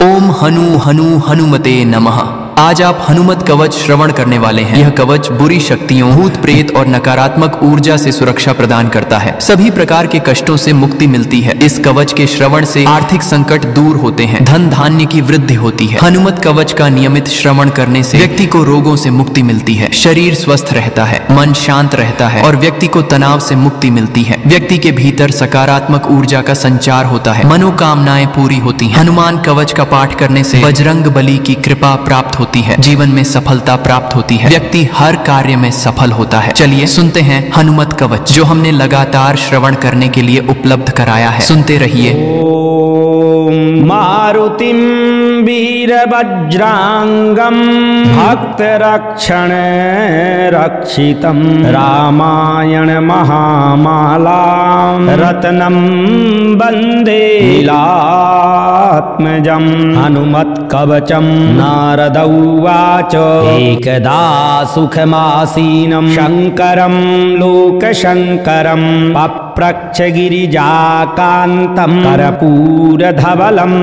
ओम हनु हनु हनुमते नमः। आज आप हनुमत कवच श्रवण करने वाले हैं। यह कवच बुरी शक्तियों, भूत प्रेत और नकारात्मक ऊर्जा से सुरक्षा प्रदान करता है। सभी प्रकार के कष्टों से मुक्ति मिलती है। इस कवच के श्रवण से आर्थिक संकट दूर होते हैं, धन धान्य की वृद्धि होती है। हनुमत कवच का नियमित श्रवण करने से व्यक्ति को रोगों से मुक्ति मिलती है, शरीर स्वस्थ रहता है, मन शांत रहता है और व्यक्ति को तनाव से मुक्ति मिलती है। व्यक्ति के भीतर सकारात्मक ऊर्जा का संचार होता है, मनोकामनाएं पूरी होती हैं। हनुमान कवच का पाठ करने से बजरंग बली की कृपा प्राप्त होती है, जीवन में सफलता प्राप्त होती है, व्यक्ति हर कार्य में सफल होता है। चलिए सुनते हैं हनुमत कवच, जो हमने लगातार श्रवण करने के लिए उपलब्ध कराया है। सुनते रहिए। ओम मारुतिम वीरवज्रांगम भक्त रक्षण रक्षितम रामायण महामाला रत्नम वंदे लीलात्मजम हनुमत कवचम नारद उवाच एकदा सुखमासीनं शंकरं लोकशंकरं पप्रच्छ गिरिजाकान्तं कर्पूरधवलं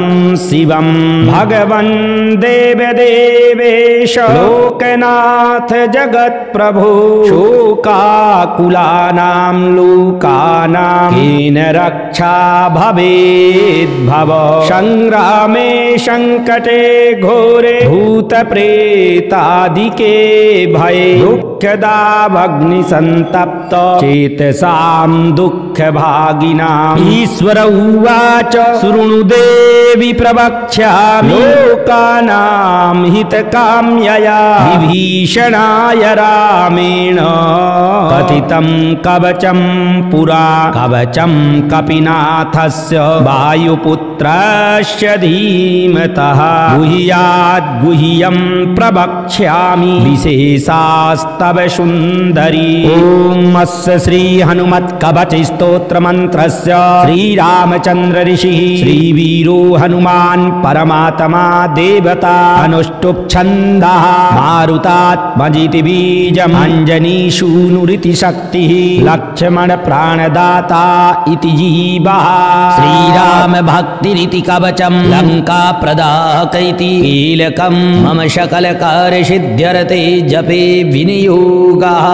शिवं भगवन् देवदेवेश लोकनाथ जगत्प्रभो शोकाकुलानां लोकानां केन रक्षा भवेद्भव संग्रामे संकटे घोरे भूत प्रेतादिके भये दुःखदा भग्नि संतप्त चेतसां दुःख भागिनाम् ईश्वर उवाच शृणु देवी प्रवक्ष्यामि लोकानां हितकाम्यया विभीषणाय रामेण कथितं कवचं पुरा कवचं कपिनाथस्य वायुपुत्रस्य धीमतः गुह्याद् गुह्यं प्रवक्ष्यामि विशेषास्तव सुन्दरी। ओम अस्य श्री हनुमत् कवच स्तोत्र मंत्रस्य श्रीरामचंद्र ऋषिः श्रीवीरो हनुमान् परमात्मा देवता अनुष्टुप् छन्दः मारुतात्मजिति बीजम् अंजनीसूनुरिति शक्तिः लक्ष्मण प्राणदाता इति जीवः श्रीराम भक्तिरिति कवचम् लंका प्रदाहक इति कीलकम् मम सकल कार्य सिद्ध्यर्थे जपे विनियोगः।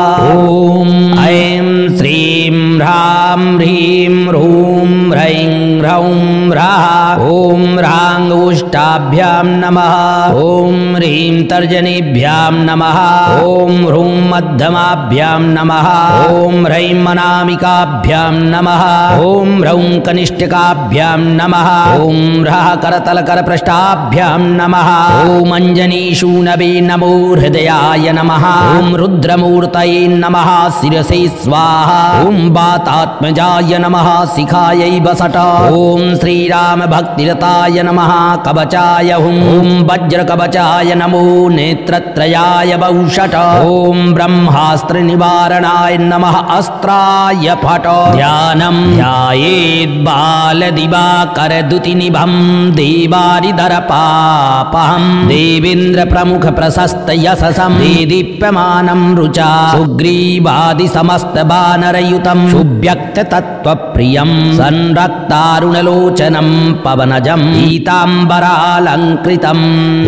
ओम ऐं श्रीं ह्रां ह्रीं ह्रूं ह्रैं ह्रौं ह्राः ओम ह्रां उष्टाभ्यां नमः ओम ह्रीं तर्जनीभ्यां नमः ओम ह्रूं मध्यमाभ्यां नमः ओम ह्रैं अनामिकाभ्यां नमः ओम ह्रौं कनिष्ठिकाभ्यां नमः ओम ह्रः करतलकरपृष्ठाभ्यां नमः ओम अंजनीशूनवे नमो हृदयाय नमः ओम रुद्रमूर्तये नमः शिरसे स्वाहा ओम वातात्मजाय नमः शिखायै वसट ओम श्रीराम भक्तिरताय नमः कवचाय हुं ओम वज्रकवचाय नमो नेत्रत्रयाय वौषट ओम ब्रह्मास्त्र निवारणाय नमः अस्त्राय फट ध्यानं ध्यायेत् बालदिवाकरदुतिनिभं देवारिधरपापहं देवेन्द्र प्रमुख प्रशस्त यशसं दीप्यमानं रुचा सुग्रीवादि समस्त वानरयुतं शुभ्यक्त तत्त्वप्रियं संरक्तारुणलोचनं पवनजं पीताम्बरालङ्कृतं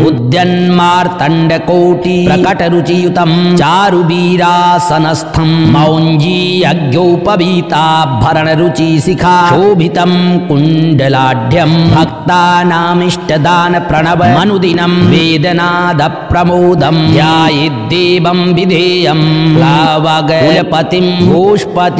उद्यन्मार्तण्डकोटि प्रकटरुचियुतं चारुवीरासनस्थं मौञ्जी यज्ञोपवीताभरणरुचिशिखा शोभितं कुण्डलाढ्यं भक्तानामिष्टदान प्रणव मनुदिनं वेदनाद प्रमोदं ध्यायेद्देवं विधेयं प्लावगकुलपतिं गोष्पतिभूतवार्धिं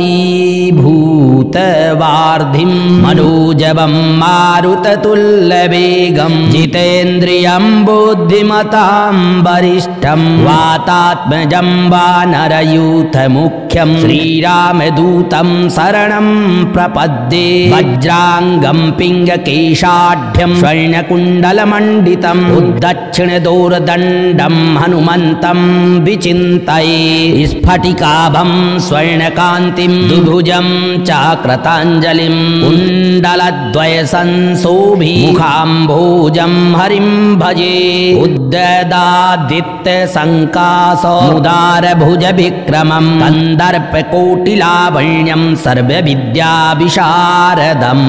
मनोजवं मारुततुल्यवेगं जितेन्द्रियं बुद्धिमतां वरिष्ठं वातात्मजं वानरयूथमुख्यं श्रीरामदूतं शरणं प्रपद्ये वज्राङ्गं पिङ्गकेशाढ्यं स्वर्णकुण्डलमण्डितम् उद्दक्षिणदोर्दण्डं हनुमन्तं विचिन्तये स्फटिकाभं स्वर्णकान्तिं दुभुजं चाक्रताञ्जलिं कुण्डलद्वयसंशोभितं मुखाम्भोजं हरिं भजे उद्यदादित्य संकास मुदार भुज विक्रमं कंदर्प कोटिलावण्यं सर्वविद्या विशारदं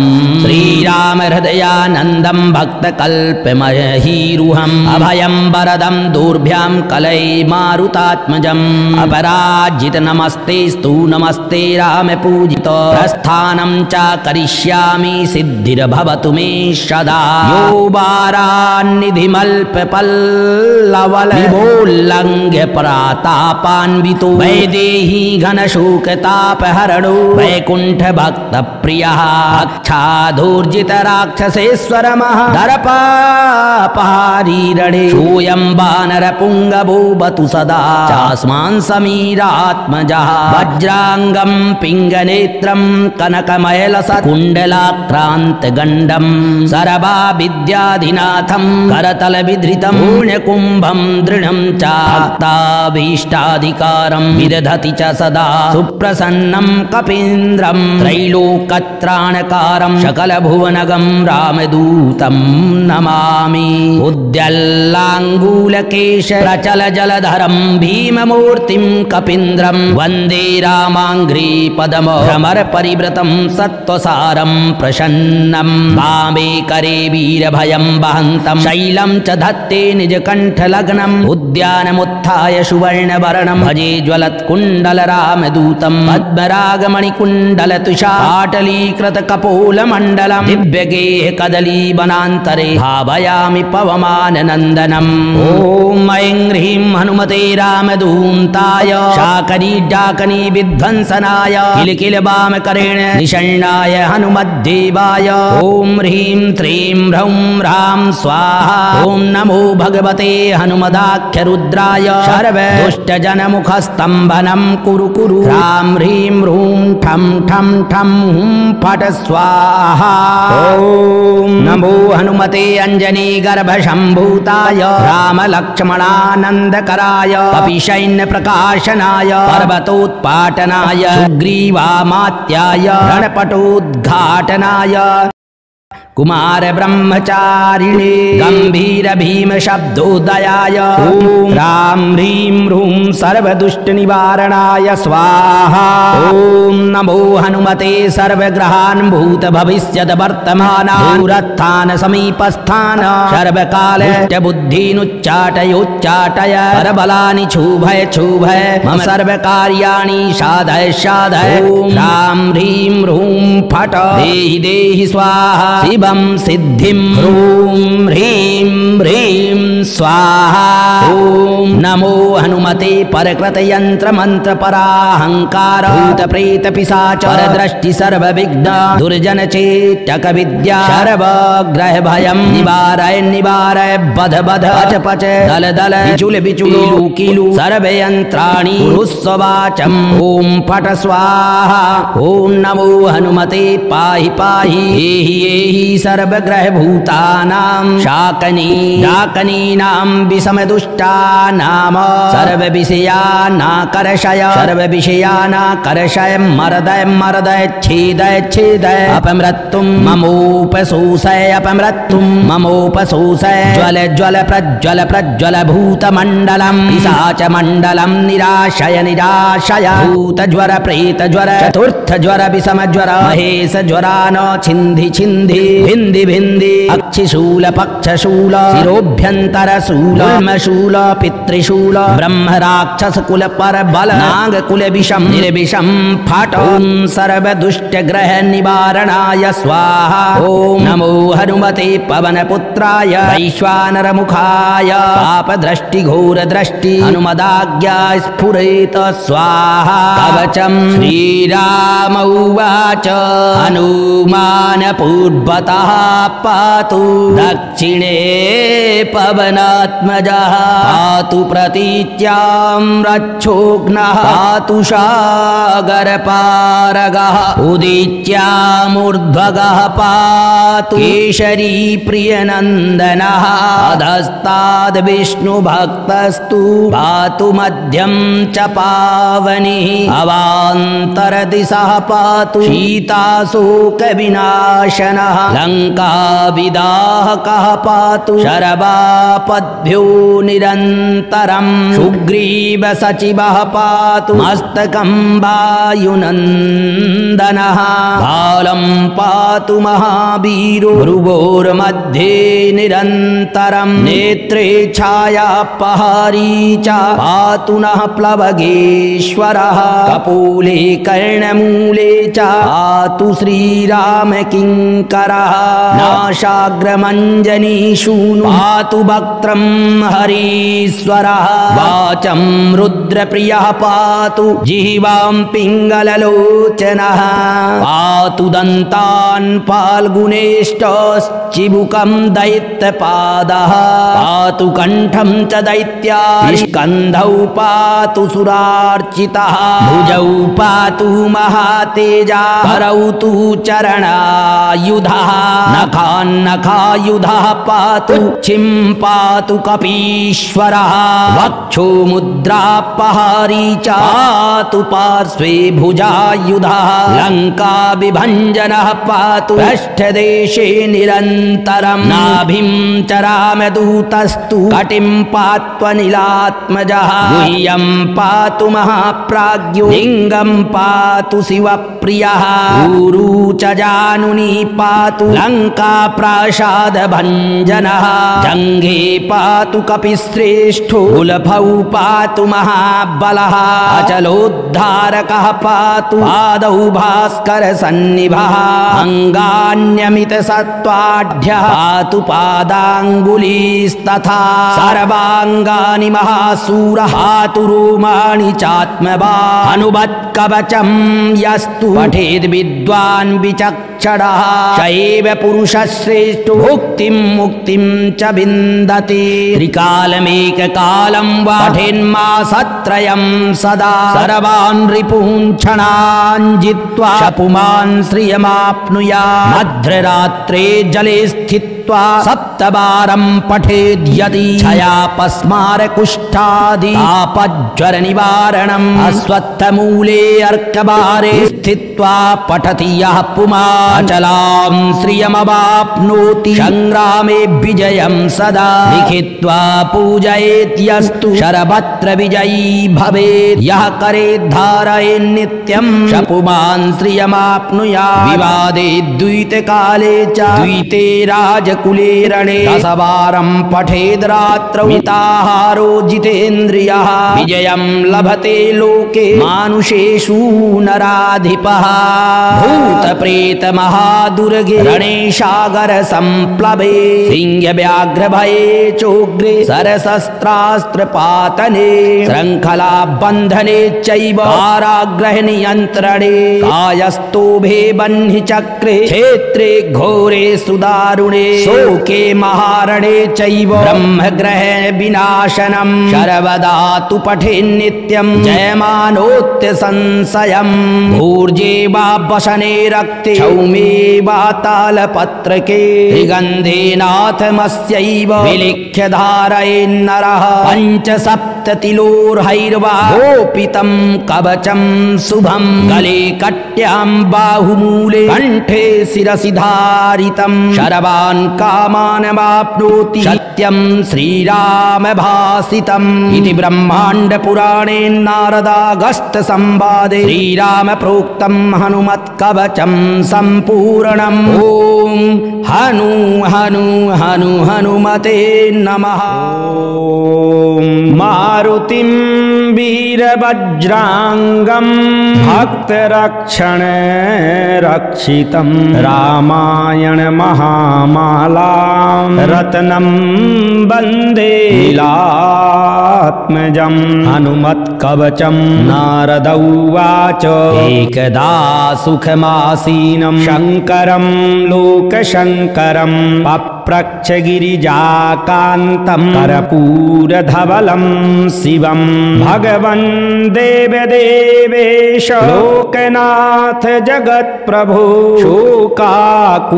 श्रीराम हृदयानन्दं भक्तकल्पमहीरुहम् अभयं वरदं दूर्भ्यां कलै मारुतात्मजम् अपराजित नमस्तेस्तु नमस्ते राम पूजित प्रस्थानं च करिष्यामि सिद्धिर्भवतु मे सदा यो वारान्निधिमल्पपल्लवल विभोल्लङ्घ्य परातापान्वितो वैदेही घनशोकतापहरणो वैकुण्ठ भक्तप्रियः अक्षाधूर्जित राक्षसेश्वर दर्पापहारीरणे सोऽयं वानरपुङ्गवो बतु सदा चास्मान् समीरात्मजः वज्राङ्गं पिङ्गनेत्रं कनकमयलसत्कुण्डलाक्रान्तगण्डं सर्वा विद्याधिनाथं करतलविधृतं पुण्यकुम्भं दृढं च भक्ताभीष्टाधिकारं विदधति च सदा सुप्रसन्नं कपीन्द्रं त्रैलोकत्राणकारं सकलभुवनगं रामदूतं नमामि उद्यल्लाङ्गूलकेश प्रचल जलधरं भीममूर्तिं कपीन्द्रं वन्दे रामाङ्घ्रिपदम भ्रमर परिव्रतं सत्त्वसारं प्रसन्नं वामे करे वीरभयं वहन्तं शैलं च धत्ते निजकण्ठलग्नम् उद्यानमुत्थाय सुवर्णवर्णं भजे ज्वलत्कुण्डल रामदूतं पद्मरागमणिकुण्डलतुषाटलीकृतकपोलमण्डलं दिव्यगेह कदलीवनान्तरे भावयामि पवमाननन्दनम् ॐ ऐं ह्रीं हनुमते रामदूताय शाकनी विध्वंसनाय किल वामकरेण निषण्णाय हनुमद्देवाय ॐ ह्रीं श्रीं ह्रौं ह्रां स्वाहा ॐ नमो भगवते हनुमदाख्यरुद्राय सर्वदुष्टजनमुखस्तम्भनं कुरु कुरु ह्रां ह्रीं ह्रूं ठं ठं ठं हुं फट् स्वाहा ॐ नमो हनुमते अञ्जनीगर्भशम्भूताय रामलक्ष्मणानन्दकराय कपिशैन्यप्रकाशनाय पर्वतोत्पाटनाय सुग्रीवामात्याय रणपटोद्घाटनाय कुमार ब्रह्मचारिणे गंभीर भीम शब्दोदयाय ॐ राम ह्रीं ह्रूं सर्वदुष्ट निवारणाय स्वाहा ॐ नमो हनुमते सर्वग्रहान् भूत भविष्यत् वर्तमान दूरस्थान समीपस्थान सर्वकाल बुद्धीनुच्चाटयोच्चाटय परबलानि क्षोभय क्षोभय मम सर्वकार्याणि साधय साधय ॐ राम ह्रीं ह्रूं फट् देहि देहि स्वाहा शिवं सिद्धिं ह्रूं ह्रीं ह्रीं स्वाहा ॐ नमो हनुमते परकृतयन्त्रमन्त्रपराहङ्कार भूतप्रेतपिशाच परदृष्टि सर्वविघ्न दुर्जनचेष्टक विद्या सर्वग्रहभयं निवारय निवारय बध बध पच पच दल दल विचुल विचुल कीलु सर्वयन्त्राणि कुरुस्वाचम् ॐ फट् स्वाहा ॐ नमो हनुमते पाहि पाहि एहि एहि सर्वग्रहभूतानां शाकनीनां विषमदुष्टानां सर्वविषयानाकर्षय मर्दय मर्दय छेदय छेदय अपमृत्युं ममोपशोषय ज्वल ज्वल प्रज्वल प्रज्वल भूतमण्डलं पिशाचमण्डलं निराशय निराशय भूतज्वर प्रेतज्वर चतुर्थज्वर विषमज्वर महेशज्वरान छिन्धि छिन्धि भिन्धि भिन्धि अक्षिशूल पक्षशूल शिरोभ्यन्तरशूल ब्रह्मशूल पितृशूल ब्रह्म राक्षस कुल पर बल नाग कुल विषम निर्विषम फट् ॐ सर्वदुष्टग्रह निवारणाय स्वाहा ॐ नमो हनुमते पवनपुत्राय वैश्वानरमुखाय पापदृष्टि हनुमदाज्ञा स्फुरेत स्वाहा कवचम् श्रीराम उवाच हनुमान पूर्वतः पातु दक्षिणे पवनात्मजः पातु प्रतीच्यां रक्षोघ्नः पातु सागरपारगः उदीच्यामूर्ध्वगः पातु केशरी प्रियनन्दनः अधस्ताद् विष्णुभक्तस्तु पातु मध्यं च पावनिः अवान्तरदिशः पातु शीताशोकविनाशनः लङ्काविदाहकः पातु शरवापद्भ्यो निरन्तरं सुग्रीवसचिवः पातु मस्तकं वायुनन्दनः बालं पातु महावीरो भ्रुवोर्मध्ये निरन्तरं नेत्रे छायापहारी च पातु नः प्लवगेश्वरः कपोले कर्णमूले च पातु श्रीरामकिङ्करः नाशाग्रमञ्जनीशूनु पातु वक्त्रं हरीश्वरः वाचं रुद्रप्रियः पातु जिह्वां पिङ्गललोचनः पातु दन्तान् फाल्गुनेष्टश्चिबुकं दैत्यपादः पातु कण्ठं च दैत्यास्कन्धौ पातु सुरार्चितः भुजौ पातु महातेजा करौ तु चरणायुधः नखान्नखायुधः पातु छिं पातु कपीश्वरः वक्षो मुद्रापहारी च पातु पार्श्वे भुजायुधः लङ्काविभञ्जनः पातु पृष्ठदेशे निरन्तरं नाभिं चरामदूतस्तु कटिं पात्वनिलात्मजः गुह्यं पातु महाप्राज्ञो लिङ्गं पातु शिवप्रियः ऊरू च जानुनी पातु लङ्काप्रासादभञ्जनः जङ्घे पातु कपिश्रेष्ठो उलभौ पातु महाबलः अचलोद्धारकः पातु पादौ भास्करसन्निभः अङ्गान्यमितसत्त्वाढ्यः पातु पादाङ्गुलीस्तथा सर्वाङ्गानि महासूरः पातु रोमाणि चात्मवान् अनुवत्कवचं यस्तु पठेद् विद्वान् विचक्षणः स एव पुरुषश्रेष्ठो भुक्तिं मुक्तिं च विन्दति त्रिकालमेककालं वा पठेन्मासत्रयं सदा सर्वान् रिपून् क्षणान् जित्वा शपुमान् श्रियमाप्नुयात् मध्यरात्रे जले स्थित्वा सप्तवारं पठेद्यदि क्षयापस्मारकुष्ठादि आपज्वरनिवारणम् अश्वत्थमूले अर्कवारे स्थित्वा पठति यः पुमान् अचलां श्रियमवाप्नोति संग्रामे विजयं सदा लिखित्वा पूजयेत्यस्तु शरभत्र विजयी भवेत् यः करे धारयेन्नित्यं शपुमान् श्रियमाप्नुयात् विवादे द्वैतकाले च द्वैते राजकुले रणे दशवारं पठेद् रात्रौ मिताहारो जितेन्द्रियः विजयं लभते लोके मानुषेषु नराधिपः भूतप्रेत महादुर्गे रणे सागर संप्लवे सिंहव्याघ्रभये चोग्रे सरशस्त्रास्त्रपातने श्रृङ्खला बन्धने चैव कारागृह नियन्त्रणे कायस्तोभे बह्निचक्रे क्षेत्रे घोरे सुदारुणे शोके महारणे चैव ब्रह्मग्रह विनाशनं सर्वदा तु पठेन्नित्यं जयमानोत्य संशयं ऊर्जे वा वसने रक्ते क्षौमे वा तालपत्रके त्रिगन्धेनाथमस्यैव विलिख्य धारयेन्नरः पञ्चसप्ततिलोर्हैर्वा गोपितं कवचं शुभं गले कट्यां बाहुमूले कण्ठे शिरसि धारितं शर्वान् कामान् वाप्नोति सत्यं श्रीराम भासितम् इति ब्रह्माण्ड पुराणे नारदागस्त्य संवादे श्रीराम प्रोक्तं हनुमत्कवचं सम्पूर्णम् ॐ हनु हनु हनु हनुमते नमः। मारुतिं वीरवज्राङ्गं भक्तरक्षण रक्षितं रामायण महामालां रत्नं वन्दे लीलात्मजं हनुमत्कवचं नारद उवाच एकदा सुखमासीनं शङ्करं लोकशङ्करं पप्रच्छगिरिजाकान्तं कर्पूरधवलं शिवं भगवन् देवदेवेश लोकनाथ जगत्प्रभो शोकाकुलानां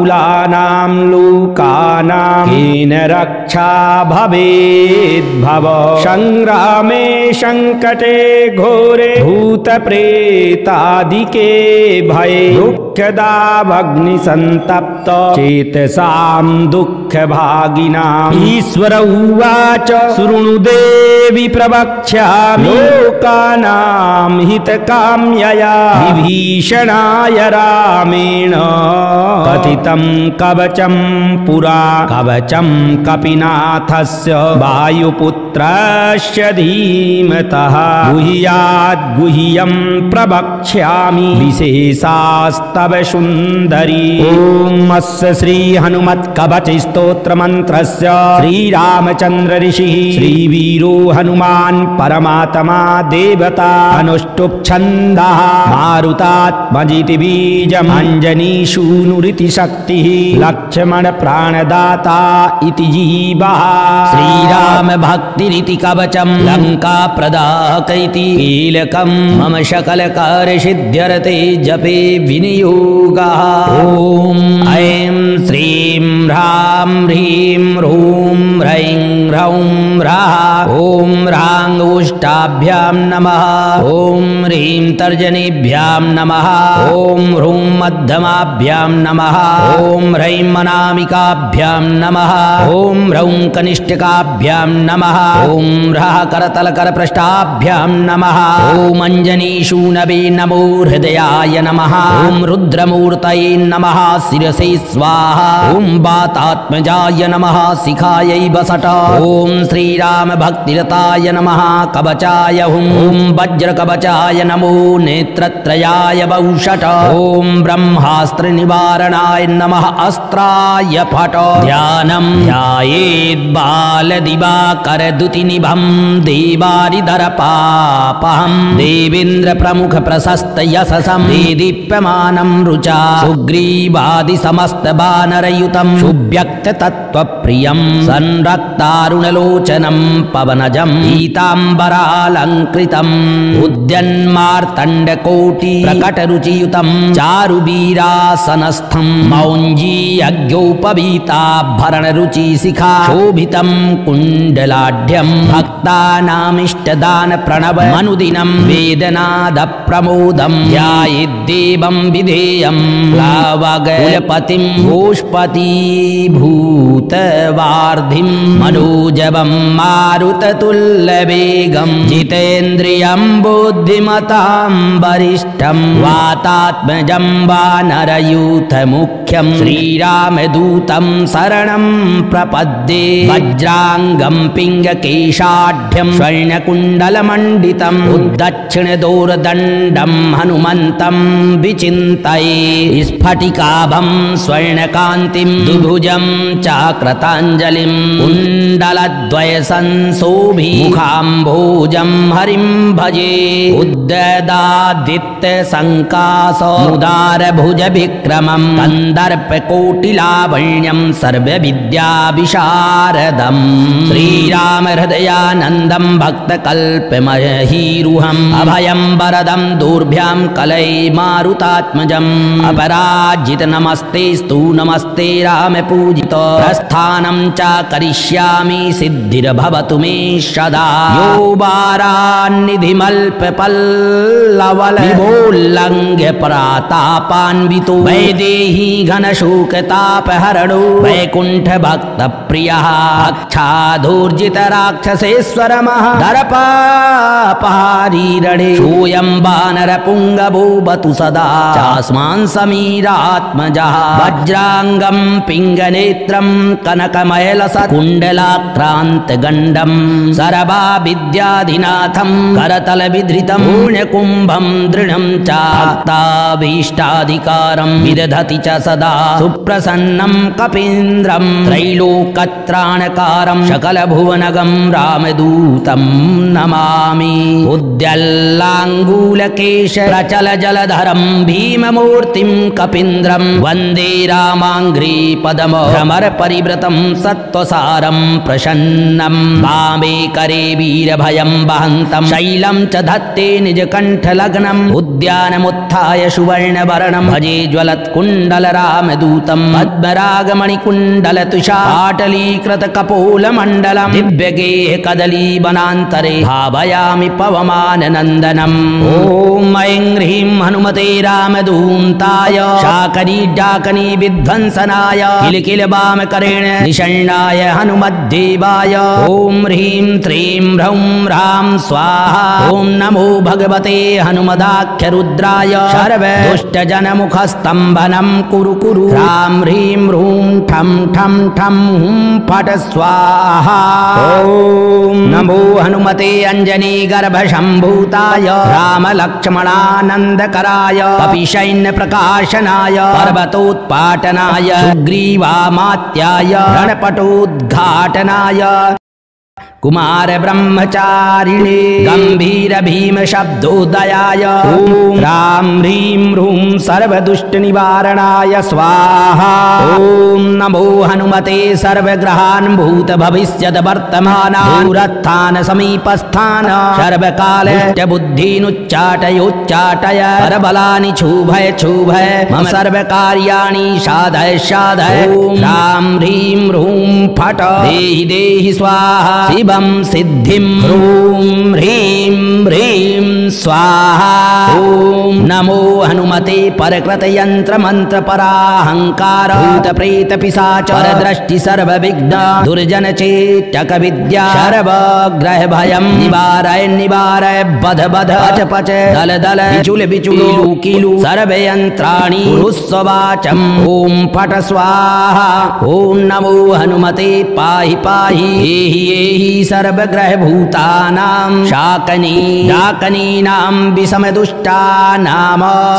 लोकानां केन रक्षा भवेद्भव संग्रामे संकटे घोरे भूतप्रेतादिके भये दुःखदावग्निसन्तप्त चेतसां दुःखभागिनाम् ईश्वर उवाच शृणु देवि प्रवक्ष्यामि लोकानां हितकाम्यया विभीषणाय रामेण कथितं कवचं पुरा कवचं कपिनाथस्य वायुपुत्रस्य धीमतः गुह्याद्गुह्यं प्रवक्ष्यामि विशेषास्तव सुन्दरी ॐ अस्य श्री हनुमत्कवच स्तोत्रमन्त्रस्य श्रीरामचन्द्र ऋषिः श्रीवीरो हनुमान् परमात्मा देवता अनुष्टुप् छन्दः मारुतात्मजिति बीजम् अञ्जनीसूनुरिति शक्तिः लक्ष्मण प्राणदाता इति जीवः श्रीराम भक्तिरिति कवचं लङ्का प्रदाहक इति कीलकं मम सकलकार्यसिद्ध्यर्थे जपे विनियोगः ॐ ऐं श्रीं ह्रां ह्रीं ह्रूं ह्रैं ह्रौं ह्रः ॐ ह्रां उष्टाभ्यां नमः ॐ ह्रीं तर्जनीभ्यां नमः ॐ ह्रूं मध्यमाभ्यां नमः ॐ ह्रैं अनामिकाभ्यां नमः ॐ ह्रौं कनिष्ठिकाभ्यां नमः ॐ ह्रः करतलकरपृष्ठाभ्यां नमः ॐ अञ्जनीशूनवे नमो हृदयाय नमः ॐ रुद्रमूर्तये नमः शिरसे स्वाहा ॐ वातात्मजाय नमः शिखायै वसट ॐ श्रीरामभक्तिरताय नमः कवचाय ॐ वज्रकवचाय नमो नेत्रत्रयाय वौषट ॐ ब्रह्मास्त्रनिवारणाय नमः अस्त्राय फट ध्यानं ध्यायेद्बालदिवाकरदुतिनिभं देवारिधरपापहं देवेन्द्रप्रमुखप्रशस्तयशसं देदीप्यमानं रुचा सुग्रीवादिसमस्तवानरयुतं सुव्यक्ततत्त्वप्रियं संरक्तारुणलोचनं पवनजं पीताम्बरालङ्कृतम् उद्यन्मार्तण्डकोटि प्रकटरुचियुतं चारुवीरासनस्थं मौञ्जीयज्ञोपवीताभरणरुचिशिखा शोभितं कुण्डलाढ्यं भक्तानामिष्टदानप्रणव मनुदिनं वेदनादप्रमोदं ध्यायेद्देवं विधेयं प्लावगकुलपतिं गोष्पतीभूतवार्धिं मनोजवं मारुततुल्यवेगं जितेन्द्रियं बुद्धिमतां वरिष्ठं वातात्मजं वानरयूथमुख्यं श्रीरामदूतं शरणं प्रपद्ये वज्राङ्गं पिङ्गकेशाढ्यं स्वर्णकुण्डलमण्डितम् उद्दक्षिणदोर्दण्डं हनुमन्तं विचिन्तये स्फटिकाभं स्वर्णकान्तिं दुभुजं चाक्रताञ्जलिं कुण्डलद्वयसंशोभि मुखाम्भोजं हरिं भजे उद्ददादित्यसङ्कासमुदारभुजविक्रमं कन्दर्पकोटिलावण्यं सर्वविद्याविशारदं श्रीरामहृदयानन्दं भक्तकल्पमहीरुहम् अभयं वरदं दूर्भ्यां कलैमारुतात्मजम् अपराजित नमस्तेस्तु नमस्ते रामपूजित प्रस्थानं च करिष्यामि सिद्धिर्भवतु मे सदा यो वारान्निधिमल्पपल्लवल विभोल्लङ्घ्य परातापान्वितो वैदेही घनशोकतापहरणो वैकुण्ठभक्तप्रियः अक्षाधूर्जितराक्षसेश्वरमः दर्पापहारीरणे सोऽयं वानरपुङ्गवो बतु सदा चास्मान् समीरात्मजः वज्राङ्गं पिङ्गनेत्रं कनकमयलसत्कुण्डलाक्रान्तगण्डं सर्वाविद्याधिनाथं करतलविधृतं पुण्यकुम्भं दृढं च भक्ताभीष्टाधिकारं विदधति च सदा सुप्रसन्नं कपीन्द्रं त्रैलोकत्राणकारं सकलभुवनगं रामदूतं नमामि उद्यल्लाङ्गूलकेश प्रचल जलधरं भीममूर्तिं कपीन्द्रं वन्दे रामाङ्घ्रि पदम भ्रमर परिव्रतं सत्त्वसारं प्रसन्नं वामे करे वीरभयं वहन्तं शैलं च धत्ते निजकण्ठलग्नम् उद्यानमुत्थाय सुवर्णवर्णं भजे ज्वलत्कुण्डलरामदूतं पद्मरागमणिकुण्डलतुषा पाटलीकृतकपोलमण्डलं दिव्यगेह कदलीवनान्तरे भावयामि पवमाननन्दनम् ॐ ऐं ह्रीं हनुमते रामदूताय शाकनी डाकनी विध्वंसनाय किल वामकरेण निषण्णाय हनुमद्देवाय ॐ ह्रीं त्रीं ह्रौं ह्रां स्वाहा ॐ नमो भगवते हनुमदाख्यरुद्राय सर्वदुष्टजनमुखस्तम्भनं कुरु कुरु ह्रां ह्रीं ह्रूं ठं ठं ठं हुं फट् स्वाहा ॐ नमो हनुमते अंजनी गर्भशम्भूताय रामलक्ष्मणानन्दकराय कपिशैन्यप्रकाशनाय पर्वतोत्पाटनाय सुग्रीवामात्याय रणपटोद्घाटनाय कुमार ब्रह्मचारिणे गंभीर भीम शब्दोदयाय ॐ राम ह्रीं ह्रूं सर्वदुष्ट निवारणाय स्वाहा ॐ नमो हनुमते सर्वग्रहान् भूत भविष्यत् वर्तमान दूरस्थान समीपस्थान सर्वकाल बुद्धीनुच्चाटयोच्चाटय परबलानि क्षुभय क्षुभय मम सर्वकार्याणि साधय साधय ॐ राम ह्रीं ह्रूं फट् देहि देहि स्वाहा शिवं सिद्धिं ह्रूं ह्रीं ह्रीं स्वाहा ॐ नमो हनुमते परकृत यंत्र मंत्र पराहंकार भूत प्रेत पिशाच परदृष्टि सर्वविघ्न दुर्जन चेटक विद्या सर्वग्रह भयं निवारय निवारय बध बध पच पच दल दल बिचुल बिचुल कीलु सर्वयंत्राणि कुरुस्वाचम् ॐ फट् स्वाहा ॐ नमो हनुमते पाहि पाहि एहि एहि सर्वग्रह भूतानां शाकनी डाकनीनां विषमदुष्टानां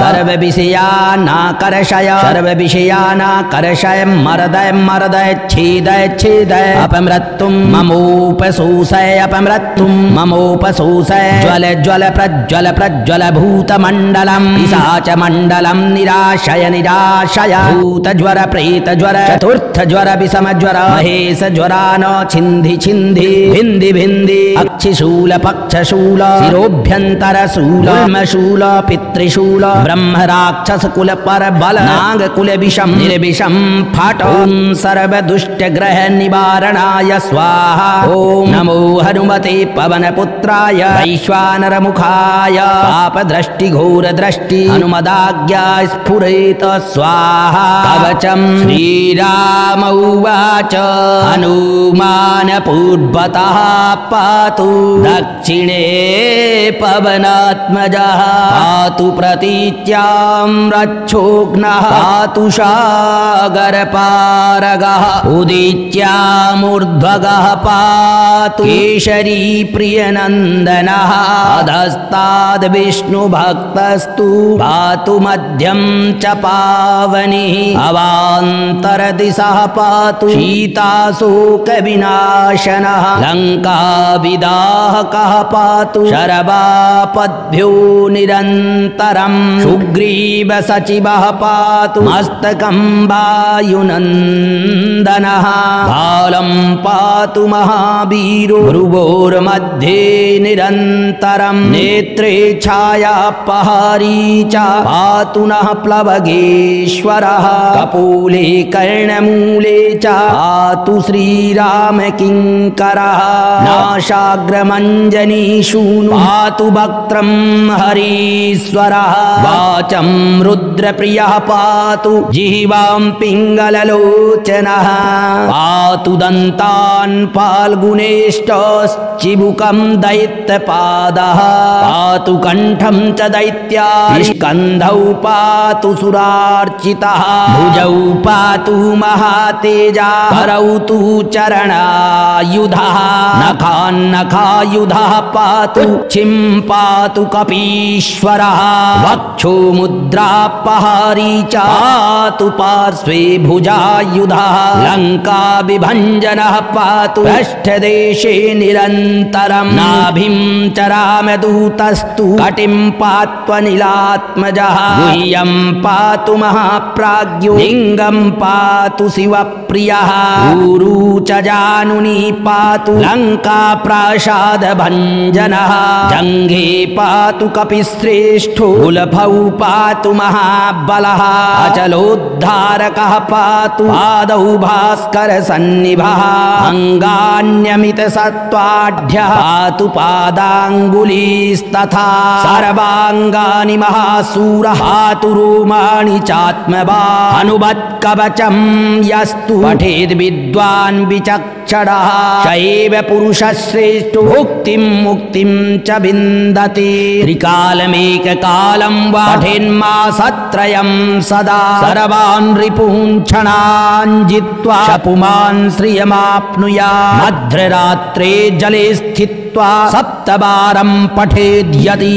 सर्वविषयानाकर्षय सर्वविषयानाकर्षय मर्दय मर्दय छेदय छेदय अपमृत्युं ममोपशोषय अपमृत्युं ममोपशोषय ज्वल ज्वल प्रज्वल प्रज्वल भूतमण्डलं पिशाचमण्डलं निराशय निराशय भूतज्वर प्रेतज्वर चतुर्थज्वर विषमज्वर महेशज्वरान छिन्धि छिन्धि भिन्धि भिन्धि अक्षिशूल पक्षशूल शिरोभ्यन्तरशूल ब्रह्मशूल पितृशूल ब्रह्म राक्षस कुल पर बल नाग कुल विषम निर्विषम फट् ॐ सर्वदुष्टग्रह निवारणाय स्वाहा ॐ नमो हनुमते पवनपुत्राय वैश्वानरमुखाय पापदृष्टि घोरदृष्टि हनुमदाज्ञा स्फुरेत स्वाहा कवचं श्रीराम उवाच हनुमान पूर्वतः पातु दक्षिणे पवनात्मजः पातु प्रतीच्यां रक्षोघ्नः पातु सागरपारगः उदीच्यामूर्ध्वगः पातु केशरी प्रियनन्दनः अधस्ताद् विष्णुभक्तस्तु पातु मध्यं च पावनिः अवान्तरदिशः पातु सीताशोकविनाशनः लङ्काविदाहकः पातु शरवापद्भ्यो निरन्तरं सुग्रीवसचिवः पातु मस्तकं वायुनन्दनः बालं पातु महावीरो भ्रुवोर्मध्ये निरन्तरं नेत्रे छायापहारी च पातु नः प्लवगेश्वरः कपोले कर्णमूले च पातु श्रीरामकिङ्करः नाशाग्रमञ्जनीशूनु पातु वक्त्रं हरीश्वरः वाचं रुद्रप्रियः पातु जिह्वां पिङ्गललोचनः पातु दन्तान् फाल्गुनेष्टश्चिबुकं दैत्यपादः पातु कण्ठं च दैत्यारि स्कन्धौ पातु सुरार्चितः भुजौ पातु महातेजा करौ तु चरणायुधः नखान्नखायुधः पातु उच्छिं पातु कपीश्वरः वक्षोमुद्रापहारी च पातु पार्श्वे भुजायुधः लङ्काभिभञ्जनः पातु पृष्ठदेशे निरन्तरम् नाभिं चरामदूतस्तु कटिं पात्वनिलात्मजः गुह्यं पातु महाप्राज्ञो लिङ्गं पातु शिवप्रियः ऊरू च जानुनी पातु लङ्काप्रासादभञ्जनः जङ्घे पातु कपिश्रेष्ठो उलभौ पातु महाबलः अचलोद्धारकः पातु पादौ भास्करसन्निभः अङ्गान्यमितसत्त्वाढ्यः पातु पादाङ्गुलीस्तथा सर्वाङ्गानि महासूरः पातु रोमाणि चात्मवान् अनुबत्कवचं यस्तु पठेद् विद्वान् विचक्षणः शैव पुरुषश्रेष्ठो भुक्तिं मुक्तिं च विन्दति त्रिकालमेककालं वा पठेन्मासत्रयं सदा सर्वान् रिपून् क्षणान् जित्वा शपुमान् श्रियमाप्नुयात् मध्यरात्रे जले स्थित्वा सप्तवारं पठेद्यदि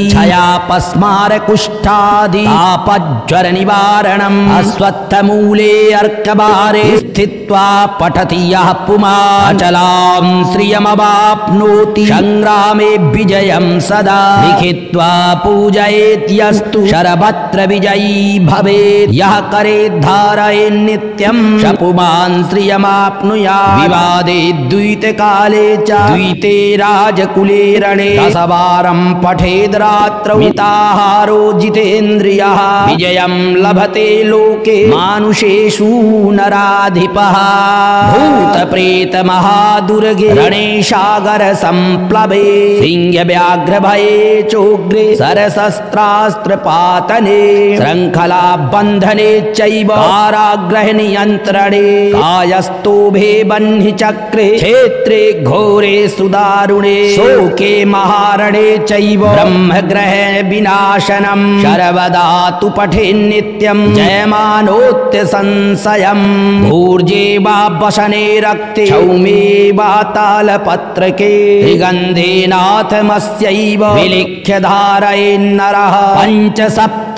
क्षयापस्मारकुष्ठादि तापज्वर निवारणम् अश्वत्थमूले अर्कवारे स्थित्वा पठति यः पुमान् अचलां श्रियमवाप्नोति संग्रामे विजयं सदा लिखित्वा पूजयेत् यस्तु शरभत्र विजयी भवेत् यः करेद् धारयेत् नित्यं शपुमान् श्रियमाप्नुयात् विवादे द्वैतकाले च द्वैते राजकुले रणे दशवारं पठेद् रात्रौ मिताहारो जितेन्द्रियः विजयं लभते लोके मानुषेषु नराधिपः भूतप्रेत महादुर्गे रणे सागर संप्लवे सिंहव्याघ्रभये चोग्रे सरशस्त्रास्त्रपातने श्रृङ्खला बन्धने चैव कारागृह नियन्त्रणे कायस्तोभे बह्निचक्रे क्षेत्रे घोरे सुदारुणे शोके महारणे चैव ब्रह्मग्रह विनाशनम् सर्वदा तु पठेन्नित्यं जयमानोत्य संशयम् भूर्जे वा वसने रक्ते क्षौमे वा तालपत्रके त्रिगन्धेनाथमस्यैव विलिख्य धारयेन्नरः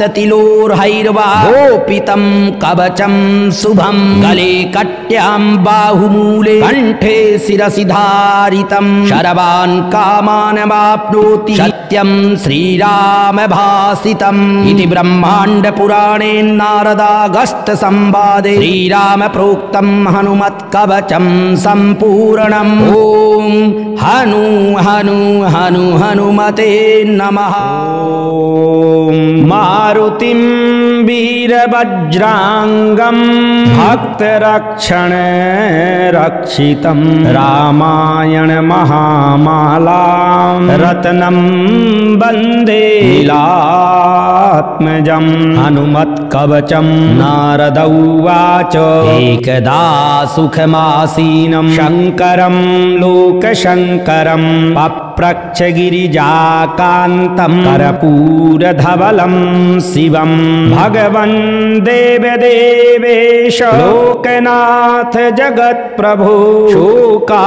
पञ्चसप्ततिलोर्हैर्वा गोपितं कवचं शुभं गले कट्यां बाहुमूले कण्ठे शिरसि धारितं शर्वान् कामानवाप्नोति सत्यं श्रीराम भासितम् इति ब्रह्माण्ड पुराणे नारदागस्त संवादे श्रीराम प्रोक्तं हनुमत्कवचं सम्पूर्णम् ॐ हनु हनु हनु हनुमते नमः। मारुतिं वीरवज्राङ्गं भक्तरक्षण रक्षितं रामायण महामालां रत्नं वन्दे लीलात्मजं हनुमत्कवचं नारद उवाच एकदा सुखमासीनं शङ्करं लोकशङ्करं पप्रच्छ गिरिजाकान्तं कर्पूरधवलं शिवं भगवन् देवदेवेश लोकनाथ जगत्प्रभो शोकाकुलानां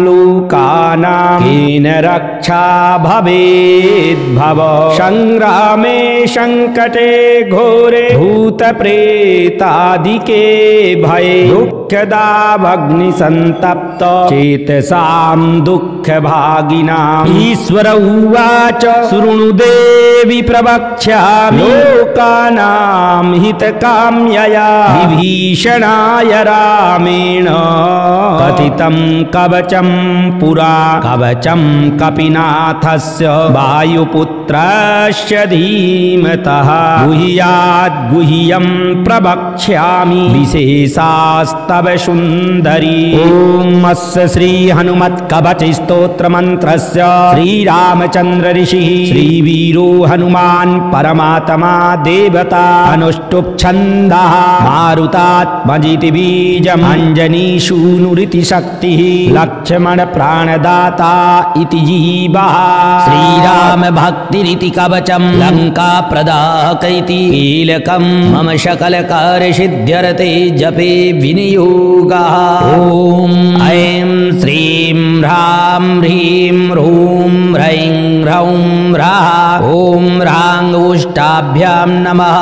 लोकानां केन रक्षा भवेद्भव संग्रामे संकटे घोरे भूतप्रेतादिके भये दुःखदावग्निसन्तप्त चेतसां दुःखभागिनाम् ईश्वर उवाच शृणु देवि प्रवक्ष्यामि लोकानां हितकाम्यया विभीषणाय रामेण कथितं कवचं पुरा कवचं कपिनाथस्य वायुपुत्रस्य धीमतः गुह्याद् गुह्यं प्रवक्ष्यामि विशेषास्तव सुन्दरी ॐ अस्य श्री हनुमत्कवच स्तोत्र मंत्रस्य श्रीरामचन्द्र ऋषिः श्रीवीरो हनुमान् परमात्मा देवता अनुष्टुप् छन्दः मारुतात्मजिति बीजम् अञ्जनीसूनुरिति शक्तिः लक्ष्मण प्राणदाता इति जीवः श्रीराम भक्ति शान्तिरिति कवचं लङ्का प्रदाहकैति कीलकं मम सकलकार्यसिद्ध्यर्थे जपे विनियोगः। ॐ ऐं श्रीं ह्रां ह्रीं ह्रूं ह्रैं ह्रौं ह्रः ॐ ह्रां उष्टाभ्यां नमः।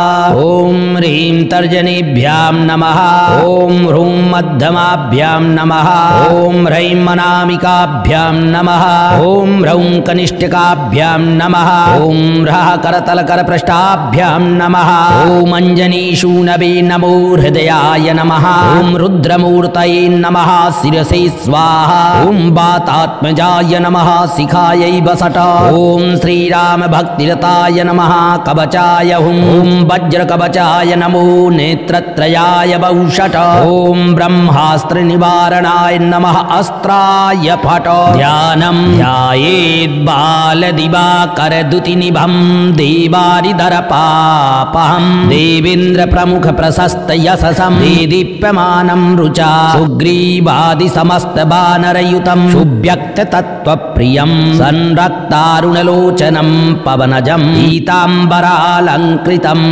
ॐ ह्रीं तर्जनीभ्यां नमः। ॐ ह्रूं मध्यमाभ्यां नमः। ॐ ह्रैं अनामिकाभ्यां नमः। ॐ ह्रौं कनिष्ठिकाभ्यां नमः। ॐ ह्रः करतलकरपृष्ठाभ्यां नमः। ॐ अञ्जनीशूनवे नमो हृदयाय नमः। ॐ रुद्रमूर्तये नमः शिरसे स्वाहा। ॐ वातात्मजाय नमः शिखायै वसट। ॐ श्रीरामभक्तिरताय नमः कवचाय हुम्। ॐ वज्रकवचाय नमो नेत्रत्रयाय वौषट। ॐ ब्रह्मास्त्रनिवारणाय नमः अस्त्राय फट। ध्यानं ध्यायेद्बालदिवाकरदुतिनिभं देवारिधरपापहं देवेन्द्रप्रमुखप्रशस्तयशसं देदीप्यमानं रुचा सुग्रीवादिसमस्तवानरयुतं सुव्यक्ततत्त्वप्रियं संरक्तारुणलोचनं पवनजं पीताम्बरालङ्कृतम्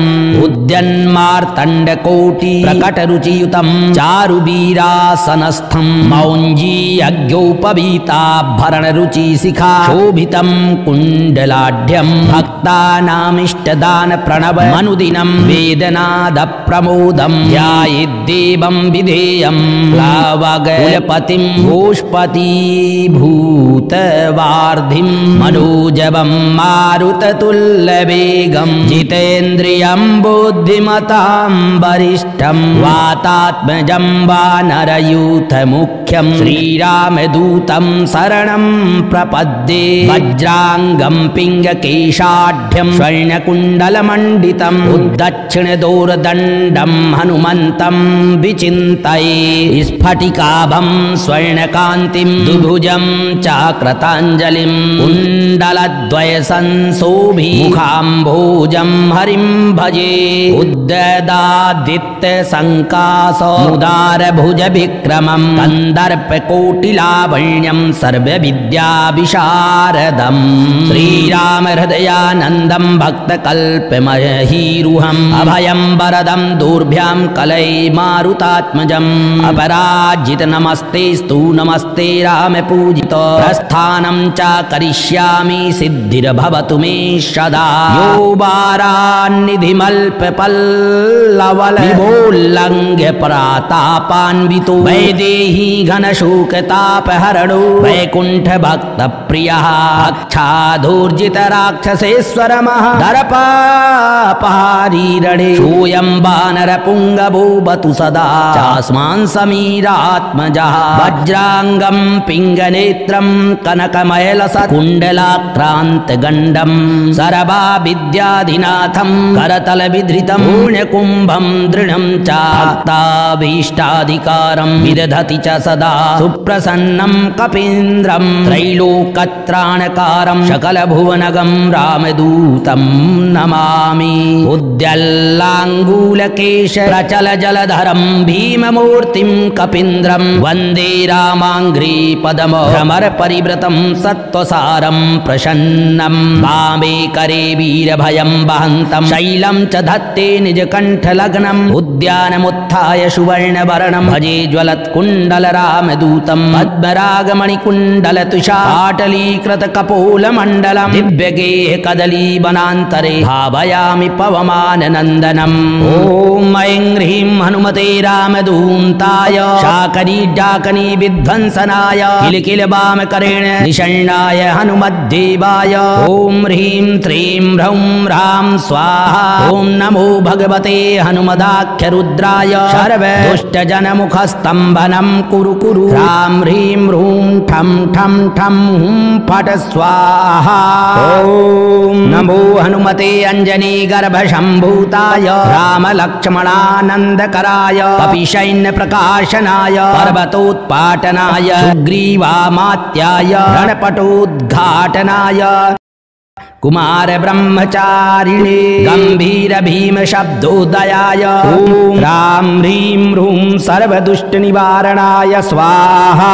उद्यन्मार्तण्डकोटिप्रकटरुचियुतं चारुवीरासनस्थं मौञ्जीयज्ञोपवीताभरणरुचिशिखा शोभितं कुण्डलाढ्यं भक्तानामिष्टदानप्रणवमनुदिनं वेदनादप्रमोदं ध्यायेद्देवं विधेयं प्लावगकुलपतिं गोष्पतीभूतवार्धिं मनोजवं मारुततुल्यवेगं जितेन्द्रियं बुद्धिमतां वरिष्ठं वातात्मजं वानरयूथमुख्यं श्रीरामदूतं शरणं प्रपद्ये वज्राङ्गं पिङ्गकेशाढ्यं स्वर्णकुण्डलमण्डितम् उद्दक्षिणदोर्दण्डं हनुमन्तं विचिन्तये स्फटिकाभं स्वर्णकान्तिं दुभुजं चाकृताञ्जलिं कुण्डलद्वयसंशोभिमुखाम्भोजं हरिं भजे उद्ददादित्यसङ्कासमुदारभुजविक्रमं कन्दर्पकोटिलावण्यं सर्वविद्याविशारदं श्रीरामहृदयानन्दं भक्तकल्पमहीरुहम् अभयं वरदं दूर्भ्यां कलैमारुतात्मजम् अपराजित नमस्तेस्तु नमस्ते रामपूजित प्रस्थानं च करिष्यामि सिद्धिर्भवतु मे सदा यो वारान्निधिमल्पपल्लवल विभोल्लङ्घ्य परातापान्वितो वैदेही घनशोकतापहरणो वैकुण्ठभक्तप्रियः अक्षाधूर्जितराक्षसेश्वरमः दर्पापहारीरणे सोऽयं वानरपुङ्गवो बतु सदा चास्मान् समीरात्मजः वज्राङ्गं पिङ्गनेत्रं कनकमयलसत्कुण्डलाक्रान्तगण्डं सर्वाविद्याधिनाथं करतलविधृतं पुण्यकुम्भं दृढं च भक्ताभीष्टाधिकारं विदधति च सदा सुप्रसन्नं कपीन्द्रं त्रैलोकत्राणकारं सकलभुवनगं रामदूतं नमामि उद्यल्लाङ्गूलकेश प्रचलजलधरं भीममूर्तिं कपीन्द्रं वन्दे रामाङ्घ्रिपदमभ्रमरपरिव्रतं सत्त्वसारं प्रसन्नं वामे करे वीरभयं वहन्तं शैलं च धत्ते निजकण्ठलग्नम् उद्यानमुत्थाय सुवर्णवर्णं भजे ज्वलत्कुण्डलरामदूतं पद्मरागमणिकुण्डलतुषाटलीकृतकपोलमण्डलं दिव्यगेह कदलीवनान्तरे भावयामि पवमाननन्दनम् ॐ ऐं ह्रीं हनुमते रामदूताय शाकनी विध्वंसनाय किल वामकरेण निषण्णाय हनुमद्देवाय ॐ ह्रीं श्रीं ह्रौं ह्रां स्वाहा ॐ नमो भगवते हनुमदाख्यरुद्राय सर्वदुष्टजनमुखस्तम्भनं कुरु कुरु ह्रां ह्रीं ह्रूं ठं ठं ठं हुं फट स्वाहा ॐ नमो हनुमते अञ्जनीगर्भशम्भूताय रामलक्ष्मणानन्दकराय कपिसैन्यप्रकाशनाय पर्वतोत्पाटनाय सुग्रीवामात्याय रणपटोद्घाटनाय कुमार ब्रह्मचारिणे गंभीर भीम शब्दोदयाय ओम ह्रां ह्रीं ह्रूं सर्वदुष्ट निवारणाय स्वाहा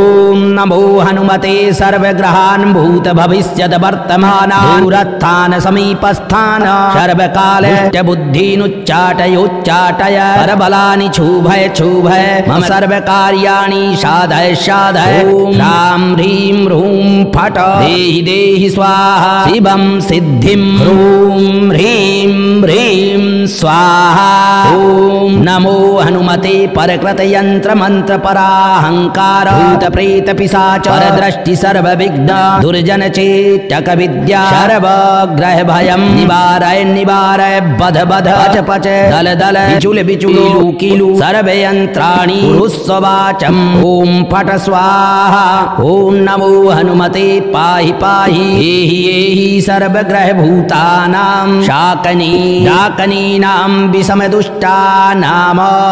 ओम नमो हनुमते सर्वग्रहान् भूत भविष्यत् वर्तमान दूरस्थान समीपस्थान सर्वकाल बुद्धीनुच्चाटयोच्चाटय परबलानि क्षुभय क्षुभय मम सर्वकार्याणि साधय साधय ओम ह्रां ह्रीं ह्रूं फट देहि देहि स्वाहा शिवं सिद्धिं ह्रूं ह्रीं ह्रीं स्वाहा ओम नमो हनुमते परकृत यंत्र मंत्र पराहंकार भूत प्रेत पिशाच परदृष्टि सर्वविघ्न दुर्जन चेटक विद्या सर्वग्रह भयं निवारय निवारय बध बध पच पच दल दल बिचुल बिचुल कीलु सर्वयंत्राणि पुरुस्वाचम ओम फट स्वाहा ओम नमो हनुमते पाहि पाहि एहि सर्वग्रह भूतानां शाकनी डाकनीनां विषम दुष्टानां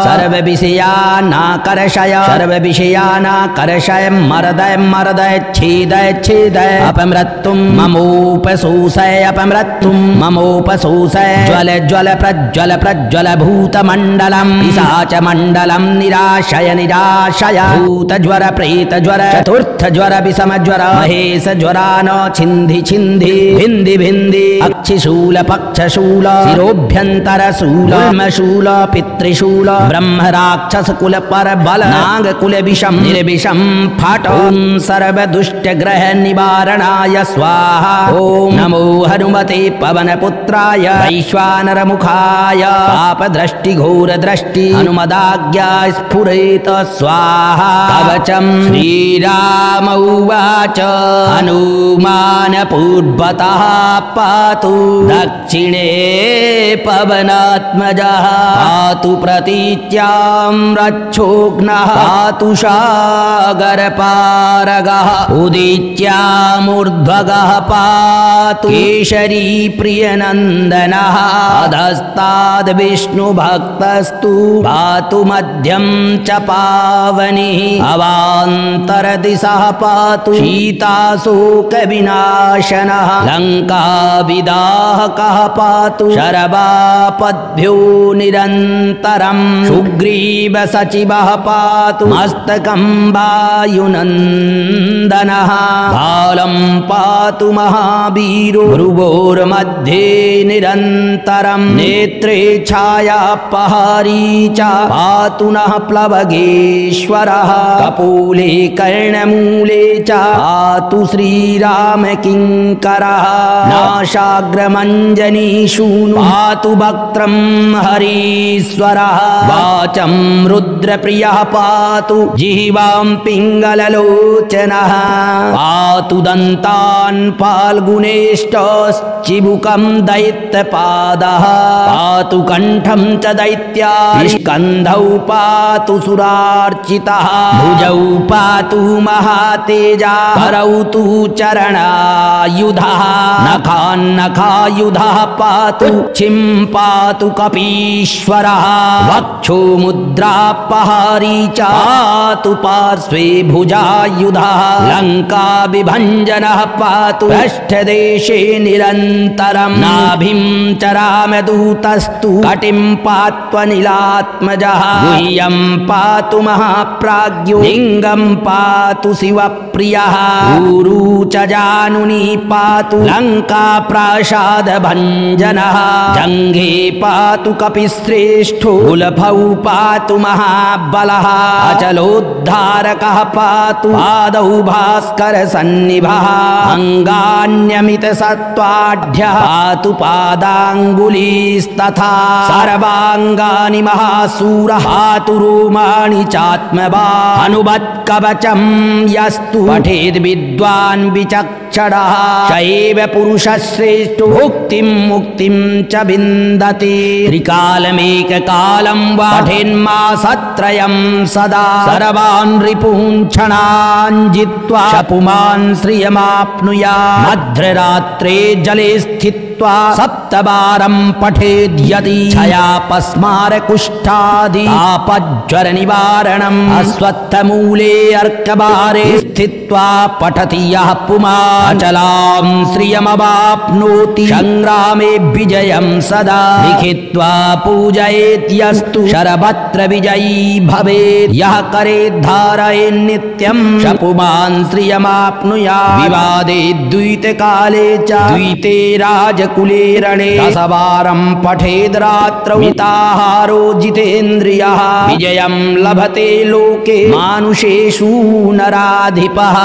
सर्व विषयानाकर्षय सर्व विषयानाकर्षय मर्दय मर्दय छेदय छेदय अपमृत्युं ममोपशोषय अपमृत्युं ममोपशोषय ज्वल ज्वल प्रज्वल प्रज्वल भूतमण्डलं पिशाच मण्डलं निराशय निराशय भूत ज्वर प्रेत ज्वर चतुर्थ ज्वर विषम ज्वर महेश ज्वरान छिन्धि छिन्धि भिन्धि भिन्धि अक्षिशूल पक्षशूल शिरोभ्यन्तर शूल शूल पितृशूल ब्रह्म राक्षस कुल पर बल नाग कुल विषम निर्विषम फट ओम सर्व दुष्ट ग्रह निवारणाय स्वाहा ओम नमो हनुमते पवन पुत्राय वैश्वानर मुखाय पाप दृष्टि घोर दृष्टि हनुमदाज्ञा स्फुरेत स्वाहा कवचम श्रीराम उवाच हनुमान पूर्वतः पातु दक्षिणे पवनात्मजः पातु प्रतीच्यां रक्षोघ्नः पातु सागरपारगः उदीच्यामूर्ध्वगः पातु केशरी प्रियनन्दनः अधस्ताद् विष्णुभक्तस्तु पातु मध्यं च पावनिः अवान्तरदिशः पातु सीताशोकविनाशनः लङ्काविदाहकः पातु शरवापद्भ्यो निरन्तरं सुग्रीव सचिवः पातु मस्तकं वायुनन्दनः बालं पातु महावीरो भ्रुवोर्मध्ये निरन्तरं नेत्रे छायापहारी च पातु नः प्लवगेश्वरः कपोले कर्णमूले च पातु श्रीरामकिङ्करः नाशाग्रमञ्जनीशूनु पातु वक्त्रं हरीश्वरः वाचं रुद्रप्रियः पातु जिह्वां पिङ्गललोचनः पातु दन्तान् फाल्गुनेष्टश्चिबुकं दैत्यपादः पातु कण्ठं च दैत्यारि स्कन्धौ पातु सुरार्चितः भुजौ पातु महातेजा करौ तु चरणायुधः नखान्नखायुधः पातु छिं पातु कपीश्वरः वक्षो मुद्रापहारी च पातु पार्श्वे भुजायुधः लङ्काविभञ्जनः पातु पृष्ठदेशे निरन्तरं नाभिं च रामदूतस्तु कटिं पात्वनिलात्मजः गुह्यं पातु महाप्राज्ञो लिङ्गं पातु शिवप्रियः ऊरू च जानुनी पातु लङ्काप्रासादभञ्जनः जङ्घे पातु कपिश्रेष्ठो उलभौ पातु महाबलः अचलोद्धारकः पातु पादौ भास्करसन्निभः अङ्गान्यमितसत्त्वाढ्यः पातु पादाङ्गुलीस्तथा सर्वाङ्गानि महासूरः पातु रोमाणि चात्मवान् अनुवत्कवचं यस्तु पठेद् विद्वान् विचक्षणः शैव पुरुषश्रेष्ठो मुक्तिं मुक्तिं च विन्दति त्रिकालमेककालं वा पठेन्मासत्रयं सदा सर्वान् रिपून् क्षणान् जित्वा शपुमान् श्रियमाप्नुयात् मध्यरात्रे जले स्थित्वा सप्तवारं पठेद्यति क्षयापस्मार कुष्ठादि तापज्वर निवारणम् अश्वत्थमूले अर्कवारे स्थित्वा पठति यः पुमाचलां श्रियमवाप्नोति संग्रामे विजयं सदा लिखित्वा पूजयेत् यस्तु शरभत्र विजयी भवेत् यः करेत् धारयेत् नित्यं स पुमान् श्रियमाप्नुयात् विवादे द्वैतकाले च द्वैते राजकुले रणे दशवारं पठेद् रात्रौ मिताहारो जितेन्द्रियः विजयं लभते लोके मानुषेषु नराधिपः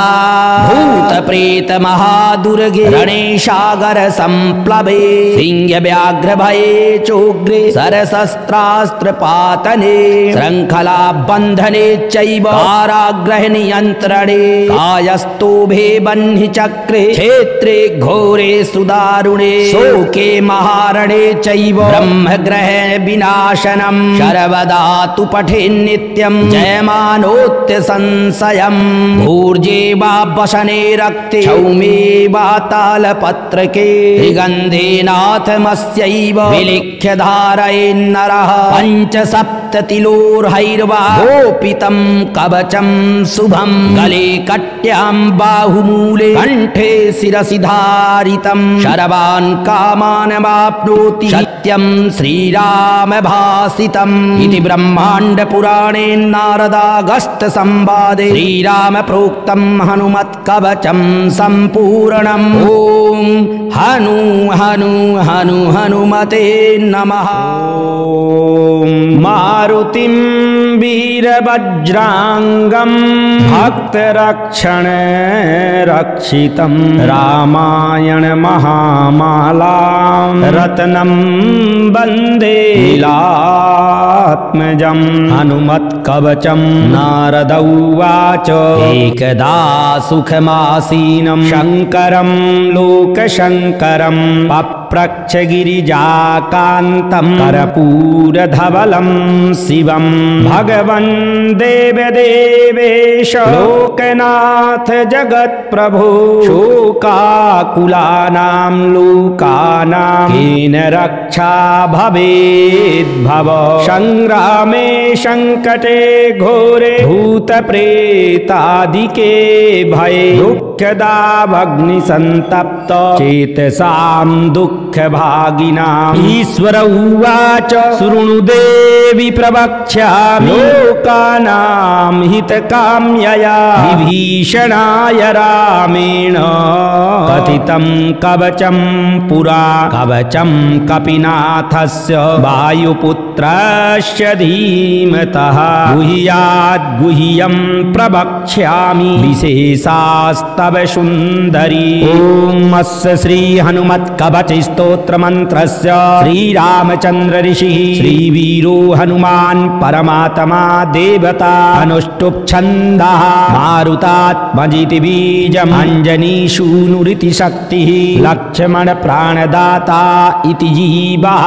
भूतप्रेत महादुर्गे रणे सागर संप्लवे सिंह व्याघ्र भये चोग्रे सरशस्त्रास्त्र पातने श्रृंखला बंधने चैव कारागृह नियंत्रणे कायस्तोभे बह्नि चक्रे क्षेत्रे घोरे सुदारुणे शोके महारणे चैव ब्रह्मग्रह विनाशनम् सर्वदा तु पठे नित्यं जयमानोत्य संशयम् भूर्जे वा वसने रक्ते क्षौमे वा तालपत्रके त्रिगन्धेनाथमस्यैव विलिख्य धारयेन्नरः पञ्चसप्ततिलोर्हैर्वा गोपितं कवचं शुभं गले कट्यां बाहुमूले कण्ठे शिरसि धारितं शर्वान् कामानवाप्नोति सत्यं श्रीराम भासितम् इति ब्रह्माण्ड पुराणे नारदागस्त संवादे श्रीराम प्रोक्तं हनुमत् कवचं सम्पूर्णम् ॐ हनु हनु हनु हनुमते नमः। मारुतिं वीरवज्रांगं भक्तरक्षण रक्षितं रामायण महामालां रत्नं वन्दे लीलात्मजं हनुमत्कवचं नारद उवाच एकदा सुखमासीनं शङ्करं लोकशङ्करं पप्रच्छ गिरिजाकान्तं कर्पूरधवलं शिवं भगवन् देवदेवेश लोकनाथ जगत्प्रभो शोकाकुलानां लोकानां केन रक्षा भवेद्भव संग्रामे संकटे घोरे भूतप्रेतादिके भये दुःखदा भग्निसन्तप्त चेतसां दुःखभागिनाम् ईश्वर उवाच शृणु देवि प्रवक्ष्यामि लोकानां हितकाम्यया विभीषणाय रामेण कथितं कवचं पुरा कवचं कपिनाथस्य वायुपुत्रस्य धीमतः गुह्याद् गुह्यं प्रवक्ष्यामि विशेषास्तव सुन्दरी ॐ अस्य श्री हनुमत्कवच स्तोत्र मंत्रस्य श्रीरामचंद्र ऋषिः श्रीवीरो हनुमान् परमात्मा देवता अनुष्टुप् छन्दः मारुतात्मजिति बीजम् अंजनीसूनुरिति शक्तिः लक्ष्मण प्राणदाता इति जीवः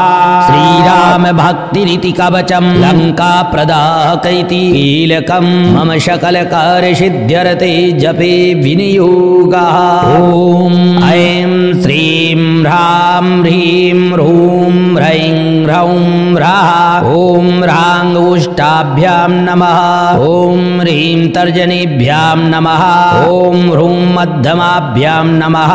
श्रीराम भक्तिरिति कवचं लंका प्रदाहक इति कीलकं मम सकल कार्य सिद्ध्यर्थे जपे विनियोगः ॐ ऐं श्रीं ह्रां ह्रीं ह्रूं ह्रैं ह्रौं ह्रः ॐ ह्रां उष्टाभ्यां नमः ॐ ह्रीं तर्जनीभ्यां नमः ॐ ह्रूं मध्यमाभ्यां नमः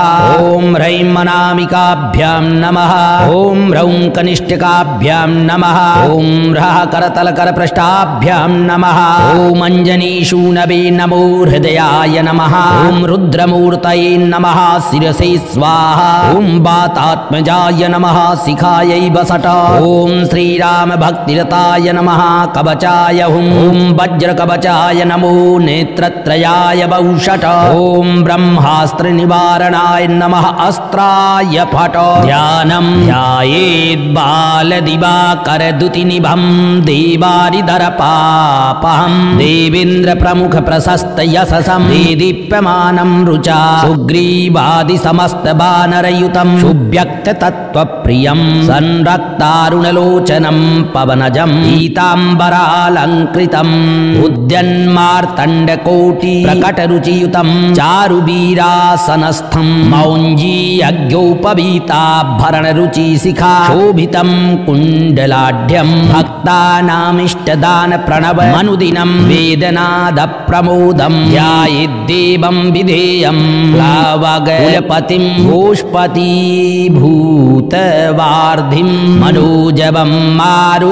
ॐ ह्रैं अनामिकाभ्यां नमः ॐ ह्रौं कनिष्ठिकाभ्यां नमः ॐ ह्रः करतलकरपृष्ठाभ्यां नमः ॐ अञ्जनीशूनवे नमो हृदयाय नमः ॐ रुद्रमूर्तये नमः शिरसे स्वाहा ॐ वातात्मजाय नमः शिखायै वसट ॐ श्रीराम भक्तिरताय नमः कवचाय हुं ॐ वज्रकवचाय नमो नेत्रत्रयाय वौषट ॐ ब्रह्मास्त्र निवारणाय नमः अस्त्राय फट ध्यानं ध्यायेत् बालदिवाकरदुतिनिभं देवारिधरपापहं देवेन्द्र प्रमुख प्रशस्त यशसं दीप्यमानं रुचा सुग्रीवादि समस्त वानरयुतं सुव्यक्त तत्त्वप्रियं संरक्तार अरुणलोचनं पवनजं पीताम्बरालङ्कृतम् उद्यन्मार्तण्डकोटि प्रकटरुचियुतं चारुवीरासनस्थं मौञ्जी यज्ञोपवीताभरणरुचिशिखा शोभितं कुण्डलाढ्यं भक्तानामिष्टदान प्रणव मनुदिनं वेदनादप्रमोदं ध्यायेद्देवं विधेयं प्लावगकुलपतिं गोष्पतीभूतवार्धिं मनोजवं मारुततुल्यवेगं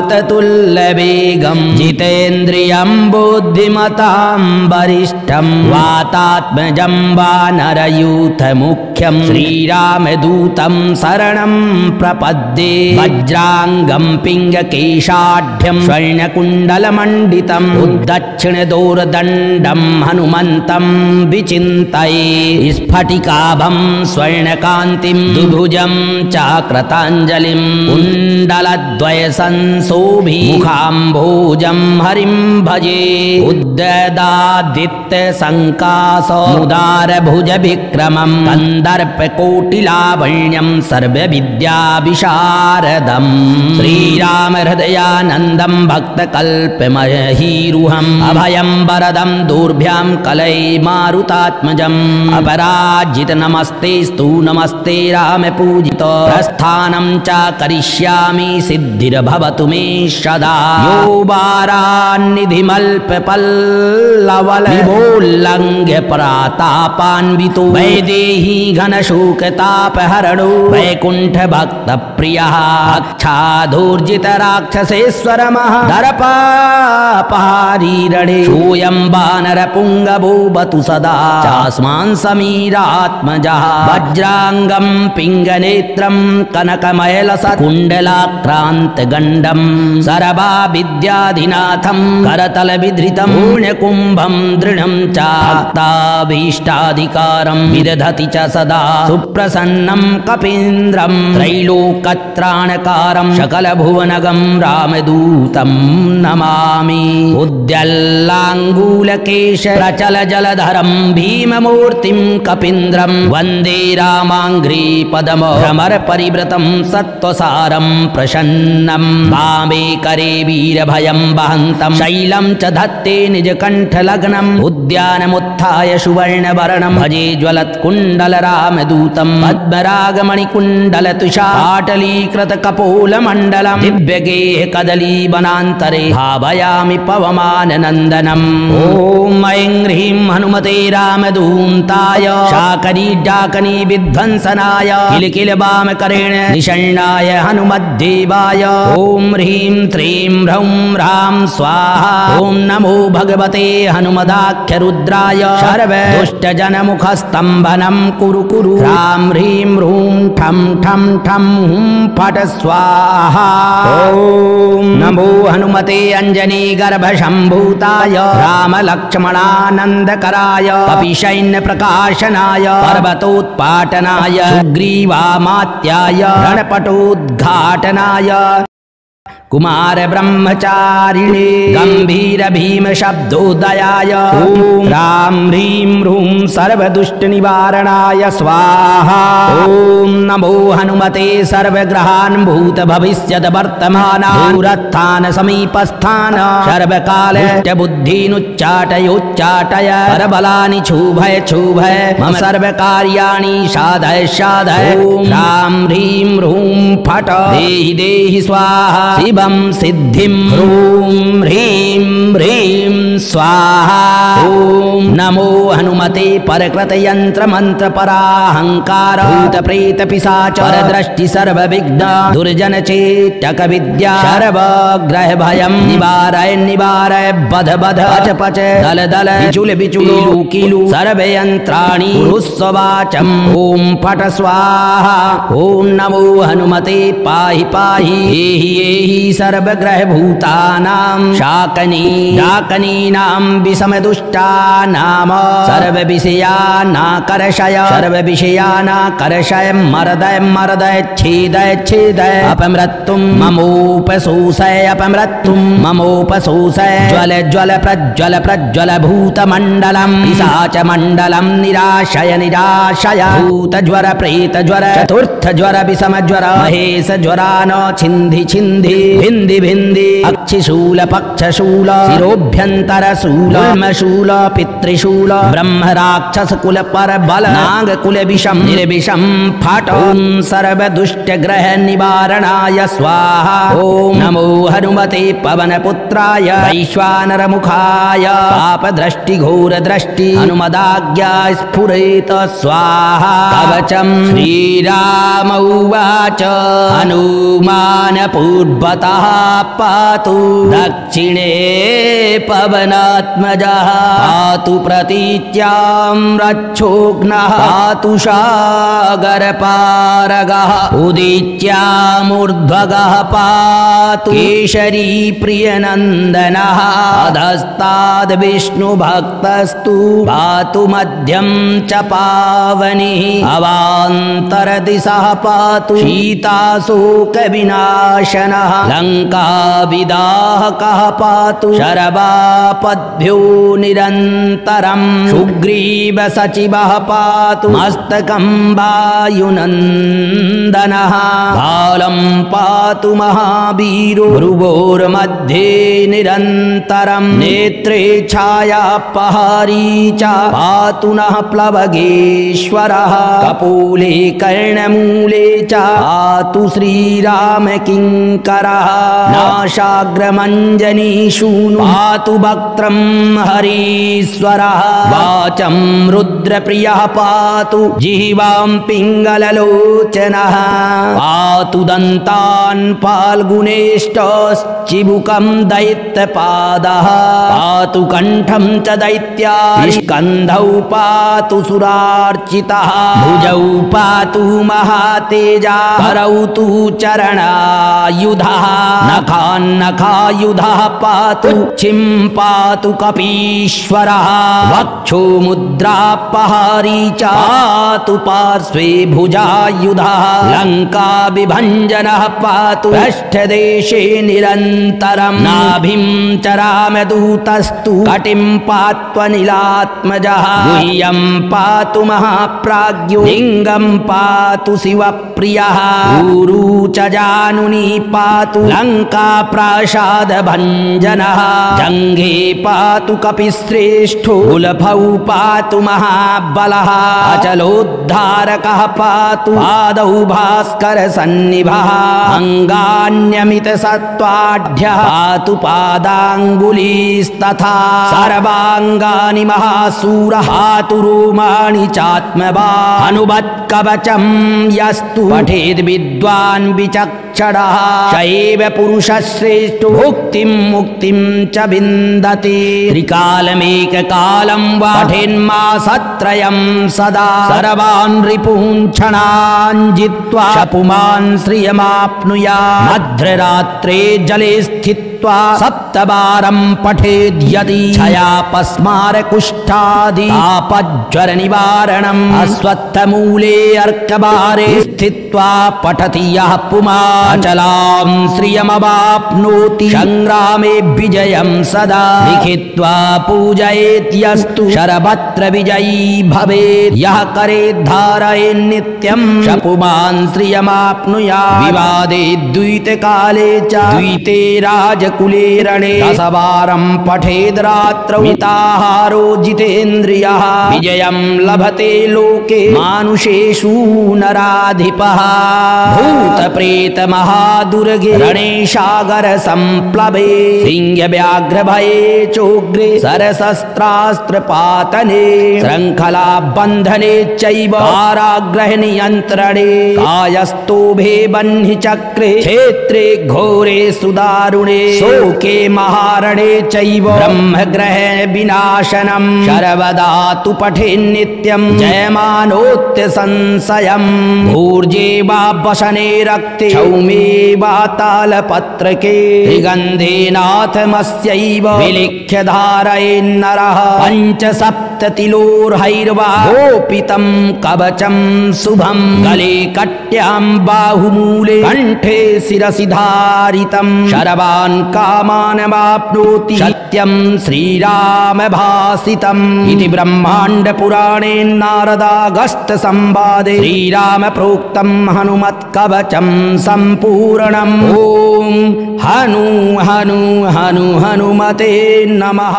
जितेन्द्रियं बुद्धिमतां वरिष्ठं वातात्मजं वानरयूथमुख्यं श्रीरामदूतं शरणं प्रपद्ये वज्राङ्गं पिङ्गकेशाढ्यं स्वर्णकुण्डलमण्डितम् उद्दक्षिणदोर्दण्डं हनुमन्तं विचिन्तये स्फटिकाभं स्वर्णकान्तिं दुभुजं चाकृताञ्जलिं कुण्डलद्वयसंशोभि मुखाम्भोजं हरिं भजे उद्ददादित्यसङ्कासमुदारभुजविक्रमं कन्दर्पकोटिलावण्यं सर्वविद्याविशारदं श्रीरामहृदयानन्दं भक्तकल्पमहीरुहम् अभयं वरदं दूर्भ्यां कलये मारुतात्मजम् अपराजित नमस्तेस्तु नमस्ते रामपूजित प्रस्थानं च करिष्यामि सिद्धिर्भवतु मे सदा यो वारान्निधिमल्पपल्लवल विभोल्लङ्घ्य परातापान्वितो वैदेही घनशोकतापहरणो वैकुण्ठभक्तप्रियः अक्षाधूर्जितराक्षसेश्वरमः दर्पापहारीरणे सोऽयं वानरपुङ्गवो बतु सदा चास्मान् समीरात्मजः वज्राङ्गं पिङ्गनेत्रं कनकमयलसत्कुण्डलाक्रान्तगण्डं सर्वाविद्याधिनाथं करतलविधृतं पुण्यकुम्भं दृढं च भक्ताभीष्टाधिकारं विदधति च सदा सुप्रसन्नं कपीन्द्रं त्रैलोकत्राणकारं सकलभुवनगं रामदूतं नमामि उद्यल्लाङ्गूलकेश प्रचल जलधरं भीममूर्तिं कपीन्द्रं वन्दे रामाङ्घ्रिपदम भ्रमर परिव्रतं सत्त्वसारं प्रसन्नं वामे करे वीरभयं वहन्तं शैलं च धत्ते निजकण्ठलग्नं उद्यानमुत्थाय सुवर्णवर्णं भजे ज्वलत्कुण्डल रामदूतं पद्मरागमणिकुण्डलतुषाटलीकृतकपोलमण्डलं दिव्यगेह कदलीवनान्तरे भावयामि पवमाननन्दनम् ॐ ऐं ह्रीं हनुमते रामदूताय शाकनी विध्वंसनाय किल वामकरेण निषण्णाय हनुमद्देवाय ॐ ह्रीं श्रीं ह्रौं ह्रां स्वाहा ॐ नमो भगवते हनुमदाख्यरुद्राय सर्वदुष्टजनमुखस्तम्भनं कुरु कुरु ह्रां ह्रीं ह्रूं ठं ठं ठं हुं फट् स्वाहा ॐ नमो हनुमते अञ्जनीगर्भशम्भूताय रामलक्ष्मणानन्दकराय कपिशैन्यप्रकाशनाय पर्वतोत्पाटनाय सुग्रीवामात्याय रणपटोद्घाटनाय कुमार ब्रह्मचारिणे गंभीर भीम शब्दोदयाय ॐ राम ह्रीं ह्रूं सर्वदुष्ट निवारणाय स्वाहा ॐ नमो हनुमते सर्वग्रहान् भूत भविष्यत् वर्तमान दूरस्थान समीपस्थान सर्वकाल बुद्धीनुच्चाटयोच्चाटय परबलानि क्षोभय क्षोभय मम सर्वकार्याणि साधय साधय ॐ राम ह्रीं ह्रूं फट् देहि देहि स्वाहा शिवं सिद्धिं ह्रूं ह्रीं ह्रीं स्वाहा ॐ नमो हनुमते परकृतयन्त्रमन्त्र पराहंकार भूत प्रेत पिशाच परदृष्टि सर्वविघ्न दुर्जन चेट्टक विद्या सर्वग्रह भयं निवारय निवारय बध बध पच पच दल दल बिचुल बिचुल कीलु सर्वयन्त्राणि कुरुस्वाचम् ॐ फट् स्वाहा ॐ नमो हनुमते पाहि पाहि एहि एहि सर्वग्रहभूतानां शाकनीनां विषमदुष्टानां सर्वविषयानाकर्षय मर्दय छेदय अपमृत्युं ममोपशोषय ज्वल प्रज्वल भूतमण्डलं पिशाचमण्डलं निराशय भूतज्वर प्रेतज्वर चतुर्थज्वर विषमज्वर महेशज्वरान छिन्धि भिन्धि अक्षिशूल पक्षशूल शिरोभ्यन्तरशूल ब्रह्मशूल पितृशूल ब्रह्मराक्षसकुल परबल नागकुल विषं निर्विषं फट ॐ सर्वदुष्टग्रह निवारणाय स्वाहा ॐ नमो हनुमते पवनपुत्राय वैश्वानरमुखाय पापदृष्टिघोरदृष्टि हनुमदाज्ञा स्फुरेत स्वाहा कवचं श्रीराम उवाच हनुमान पूर्वतः पातु दक्षिणे पवनात्मजः पातु प्रतीच्यां रक्षोघ्नः पातु सागरपारगः उदीच्यामूर्ध्वगः पातु केशरी प्रियनन्दनः अधस्ताद्विष्णुभक्तस्तु पातु मध्यं च पावनिः अवान्तरदिशः पातु सीताशोकविनाशनः लङ्काविदाहकः पातु शरवापद्भ्यो निरन्तरं सुग्रीवसचिवः पातु मस्तकं वायुनन्दनः बालं पातु महावीरो भ्रुवोर्मध्ये निरन्तरं नेत्रे छायापहारी च पातु नः प्लवगेश्वरः कपोले कर्णमूले च पातु श्रीरामकिङ्करः नाशाग्रमञ्जनीषूनु पातु वक्त्रं हरीश्वरः वाचं रुद्रप्रियः पातु जिह्वां पिङ्गललोचनः पातु दन्तान् फाल्गुनेष्टश्चिबुकं दैत्यपादः पातु कण्ठं च दैत्यास्कन्धौ पातु सुरार्चितः भुजौ पातु महातेजा करौ तु चरणायुधः नखायुधः पातु छिं पातु कपीश्वरः वक्षो मुद्रापहारी च पातु पार्श्वे भुजायुधः लङ्काविभञ्जनः पातु पृष्ठदेशे निरन्तरं नाभिं चरामदूतस्तु कटिं पात्वनिलात्मजः गुह्यं पातु महाप्राज्ञो लिङ्गं पातु शिवप्रियः ऊरू च जानुनी पातु लङ्काप्रासादभञ्जनः जङ्घे पातु कपिश्रेष्ठो उलभौ पातु महाबलः अचलोद्धारकः पातु पादौ भास्करसन्निभः अङ्गान्यमितसत्त्वाढ्यः पातु पादाङ्गुलीस्तथा सर्वाङ्गानि महासूरः पातु रोमाणि चात्मवान् अनुवत्कवचं यस्तु पठेद् विद्वान् विचक्षणः शैव पुरुषश्रेष्ठो भुक्तिं मुक्तिं च विन्दति त्रिकालमेककालं वा पठेन्मासत्रयं सदा सर्वान् रिपून् क्षणान् जित्वा शपुमान् श्रियमाप्नुयात् मध्यरात्रे जले स्थित्वा सप्तवारं पठेद्यदि क्षयापस्मारकुष्ठादि तापज्वर निवारणम् अश्वत्थमूले अर्कवारे स्थित्वा पठति यः पुमाचलां श्रियमवाप्नोति संग्रामे विजयं सदा लिखित्वा पूजयेत् यस्तु सर्वत्र विजयी भवेत् यः करेद् धारयेत् नित्यं शपुमान् श्रियमाप्नुयात् विवादे द्वैतकाले च द्वैते राजकुले रणे दशवारं पठेद् रात्रौ मिताहारो जितेन्द्रियः विजयं लभते लोके मानुषेषु नराधिपः भूतप्रेत महादुर्गे रणे सागर संप्लवे सिंहव्याघ्रभये चोग्रे सरशस्त्रास्त्रपातने श्रृङ्खला बन्धने चैव कारागृह नियन्त्रणे कायस्तोभे बह्नि चक्रे क्षेत्रे घोरे सुदारुणे शोके महारणे चैव ब्रह्मग्रह विनाशनम् सर्वदा तु पठेन्नित्यं जयमानोत्य संशयम् ऊर्जे वा वसने रक्ते मे वातालपत्रके त्रिगन्धेनाथमस्यैव विलिख्य धारयेन्नरः पञ्चसप्ततिलोर्हैर्वा गोपितं कवचं शुभं गले कट्यां बाहुमूले कण्ठे शिरसि धारितं शर्वान् कामानवाप्नोति सत्यं श्रीराम भासितम् इति ब्रह्माण्ड पुराणे नारदागस्त संवादे श्रीराम प्रोक्तं हनुमत्कवचं सम्पूर्णम्। ॐ हनु हनु हनु हनुमते नमः।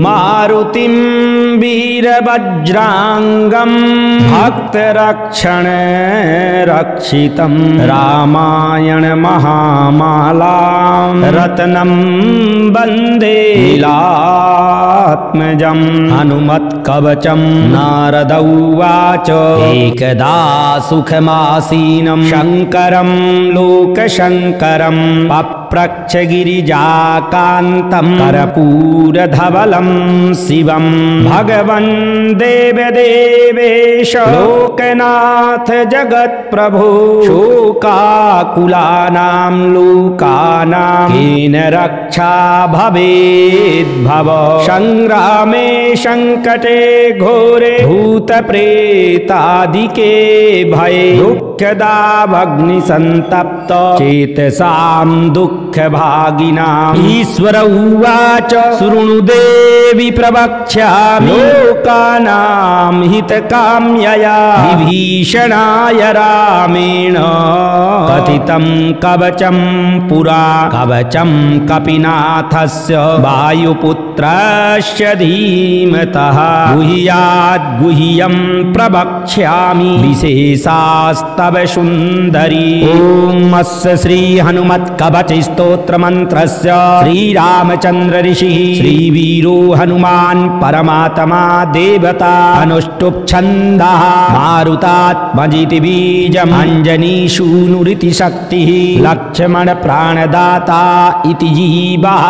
मारुतिं वीरवज्राङ्गं भक्तरक्षण रक्षितं रामायण महामालां रत्नं वन्दे लीलात्मजं हनुमत्कवचं नारद उवाच एकदा सुखमासीनं शङ्करं लोकशङ्करं पप्रच्छ गिरिजाकान्तं कर्पूरधवलं शिवं भगवन् देवदेवेश लोकनाथ जगत्प्रभो शोकाकुलानां लोकानां केन रक्षा भवेद्भव संग्रामे संकटे घोरे भूतप्रेतादिके भये दुःखदावग्निसन्तप्त चेतसां दुःखभागिनाम् ईश्वर उवाच शृणु देवि प्रवक्ष्यामि लोकानां हितकाम्यया विभीषणाय रामेण कथितं कवचं पुरा कवचं कपिनाथस्य वायुपुत्रस्य धीमतः गुह्याद् गुह्यं प्रवक्ष्यामि विशेषास्तव सुन्दरी। ॐ अस्य श्री हनुमत्कवच स्तोत्र मंत्रस्य श्रीरामचन्द्र ऋषिः श्रीवीरो हनुमान् परमात्मा देवता अनुष्टुप् छन्दः मारुतात्मजिति बीजम् अंजनीसूनुरिति शक्तिः लक्ष्मण प्राणदाता इति जीवः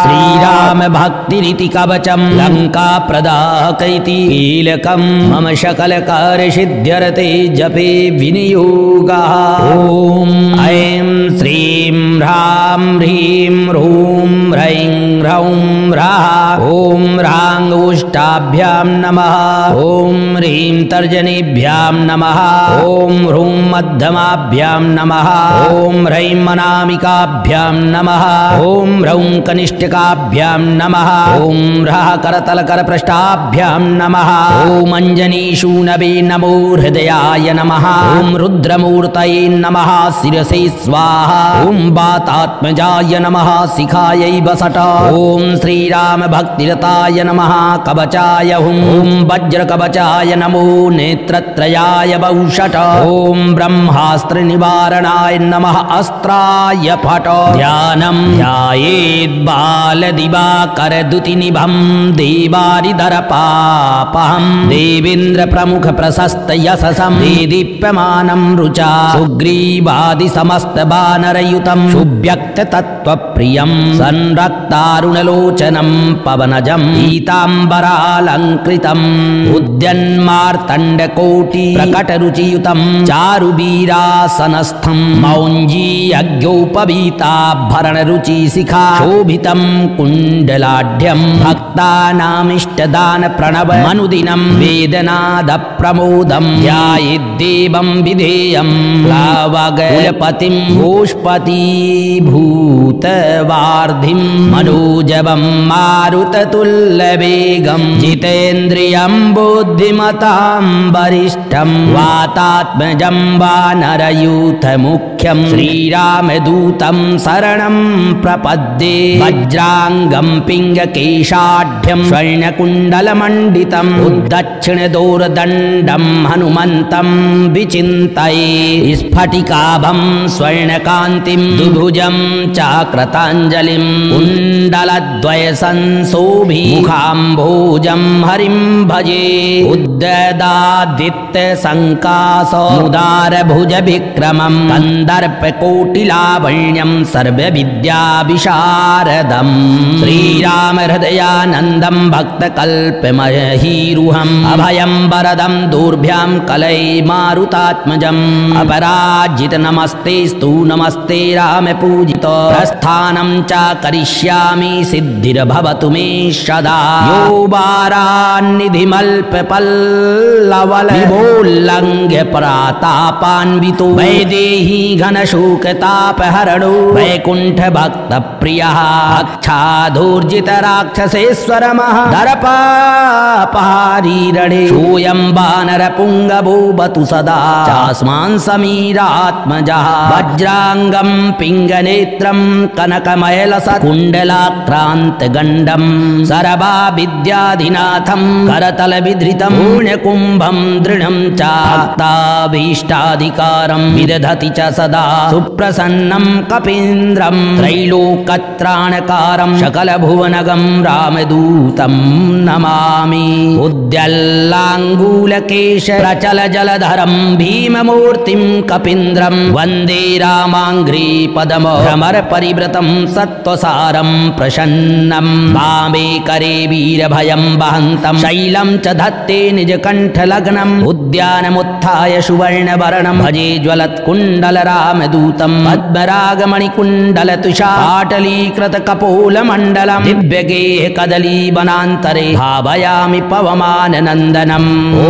श्रीराम भक्तिरिति कवचं लंका प्रदाहक इति कीलकं मम सकल कार्य सिद्ध्यर्थे जपे विनियोगः। ॐ ऐं श्रीं ह्रां ह्रीं ह्रूं ह्रैं ह्रौं ह्राः ॐ ह्रां उष्टाभ्यां नमः ॐ ह्रीं तर्जनीभ्यां नमः ॐ ह्रूं मध्यमाभ्यां नमः ॐ ह्रैं अनामिकाभ्यां नमः ॐ ह्रौं कनिष्ठिकाभ्यां नमः ॐ ह्रः करतलकरपृष्ठाभ्यां नमः ॐ अञ्जनीशूनवे नमो हृदयाय नमः ॐ रुद्रमूर्तये नमः शिरसे स्वाहा ॐ वातात्मजाय नमः शिखायै वसट ॐ श्रीराम भक्तिरताय नमः कवचाय हुं ॐ वज्रकवचाय नमो नेत्रत्रयाय वौषट ॐ ब्रह्मास्त्र निवारणाय नमः अस्त्राय फट ध्यानं ध्यायेद् बालदिवाकरदुतिनिभं देवारिधरपापहं देवेन्द्र प्रमुख प्रशस्त यशसं दीप्यमानं रुचा सुग्रीवादि समस्त वानरयुतं शुभ्यक्त तत्त्वप्रियं संरक्तारुणलोचनं पवनजं पीताम्बरालङ्कृतम् उद्यन्मार्तण्डकोटि प्रकटरुचियुतं चारुवीरासनस्थं मौञ्जीयज्ञोपवीताभरणरुचिशिखा शोभितं कुण्डलाढ्यं भक्तानामिष्टदान प्रणव मनुदिनं वेदनादप्रमोदं ध्यायेद्देवं विधेयं प्लावगकुलपतिं गोष्पतीभूतवार्धिं मनोजवं मारुततुल्यवेगं जितेन्द्रियं बुद्धिमतां वरिष्ठं वातात्मजं वानरयूथमुख्यं श्रीरामदूतं शरणं प्रपद्ये वज्राङ्गं पिङ्गकेशाढ्यं स्वर्णकुण्डलमण्डितं उद्दक्षिणदोर्दण्डं हनुमन्तं विचिन्तये स्फटिकाभं स्वर्ण वर्णकान्तिं दुभुजं चाकृताञ्जलिं कुण्डलद्वय संशोभि मुखाम्भोजं हरिं भजे उद्यदादित्य संकाश मुदार भुज विक्रमं कन्दर्पकोटिलावण्यं सर्वविद्या विशारदम् श्रीराम हृदयानन्दं भक्तकल्पमहीरुहम् अभयं वरदं दूर्भ्यां कलये मारुतात्मजम् अपराजित नमस्तेस्तु नमस्ते राम पूजित प्रस्थानं च करिष्यामि सिद्धिर्भवतु मे सदा यो वारान्निधिमल्पपल्लवल विभोल्लङ्घ्य परातापान्वितो वैदेही घनशोकतापहरणो वैकुण्ठ भक्तप्रियः अक्षाधूर्जित राक्षसेश्वरमः दर्पापहारीरणे सोऽयं वानरपुङ्गवो बतु सदा चास्मान् समीरात्मजः वज्राङ्गं पिङ्गनेत्रं कनकमयलसत्कुण्डलाक्रान्तगण्डं सर्वा विद्याधिनाथं करतलविधृतं पुण्यकुम्भं दृढं च भक्ताभीष्टाधिकारं विदधति च सदा सुप्रसन्नं कपीन्द्रं त्रैलोकत्राणकारं सकलभुवनगं रामदूतं नमामि उद्यल्लाङ्गूलकेश प्रचल जलधरं भीममूर्तिं कपीन्द्रं वन्दे रामाङ्घ्रिपदम भ्रमर परिव्रतं सत्त्वसारं प्रसन्नं वामे करे वीरभयं वहन्तं शैलं च धत्ते निजकण्ठलग्नम् उद्यानमुत्थाय सुवर्णवर्णं भजे ज्वलत्कुण्डलरामदूतं पद्मरागमणिकुण्डलतुषाटलीकृतकपोलमण्डलं दिव्यगेह कदलीवनान्तरे भावयामि पवमाननन्दनम् ॐ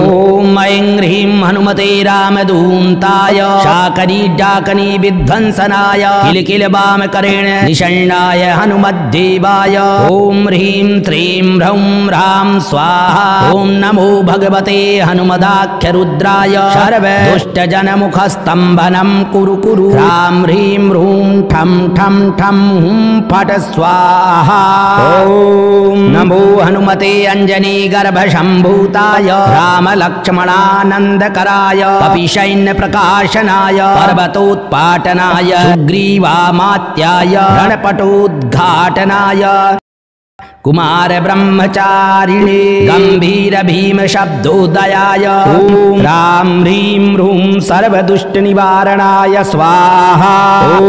ऐं ह्रीं हनुमते रामदूताय शाकनी डाकनी विध्वंसनाय किलकिल वामकरेण निषण्णाय हनुमद्देवाय ॐ ह्रीं श्रीं ह्रौं ह्रां स्वाहा ॐ नमो भगवते हनुमदाख्यरुद्राय सर्वदुष्टजनमुखस्तम्भनं कुरु कुरु ह्रां ह्रीं ह्रूं ठं ठं ठं हुं फट् स्वाहा ॐ नमो हनुमते अञ्जनीगर्भशम्भूताय रामलक्ष्मणानन्दकराय कपिशैन्यप्रकाशनाय पर्वतोत्पाटनाय सुग्रीवामात्याय रणपटोद्घाटनाय कुमार ब्रह्मचारिणे गंभीर भीम शब्दोदयाय ॐ राम ह्रीं ह्रूं सर्वदुष्ट निवारणाय स्वाहा ॐ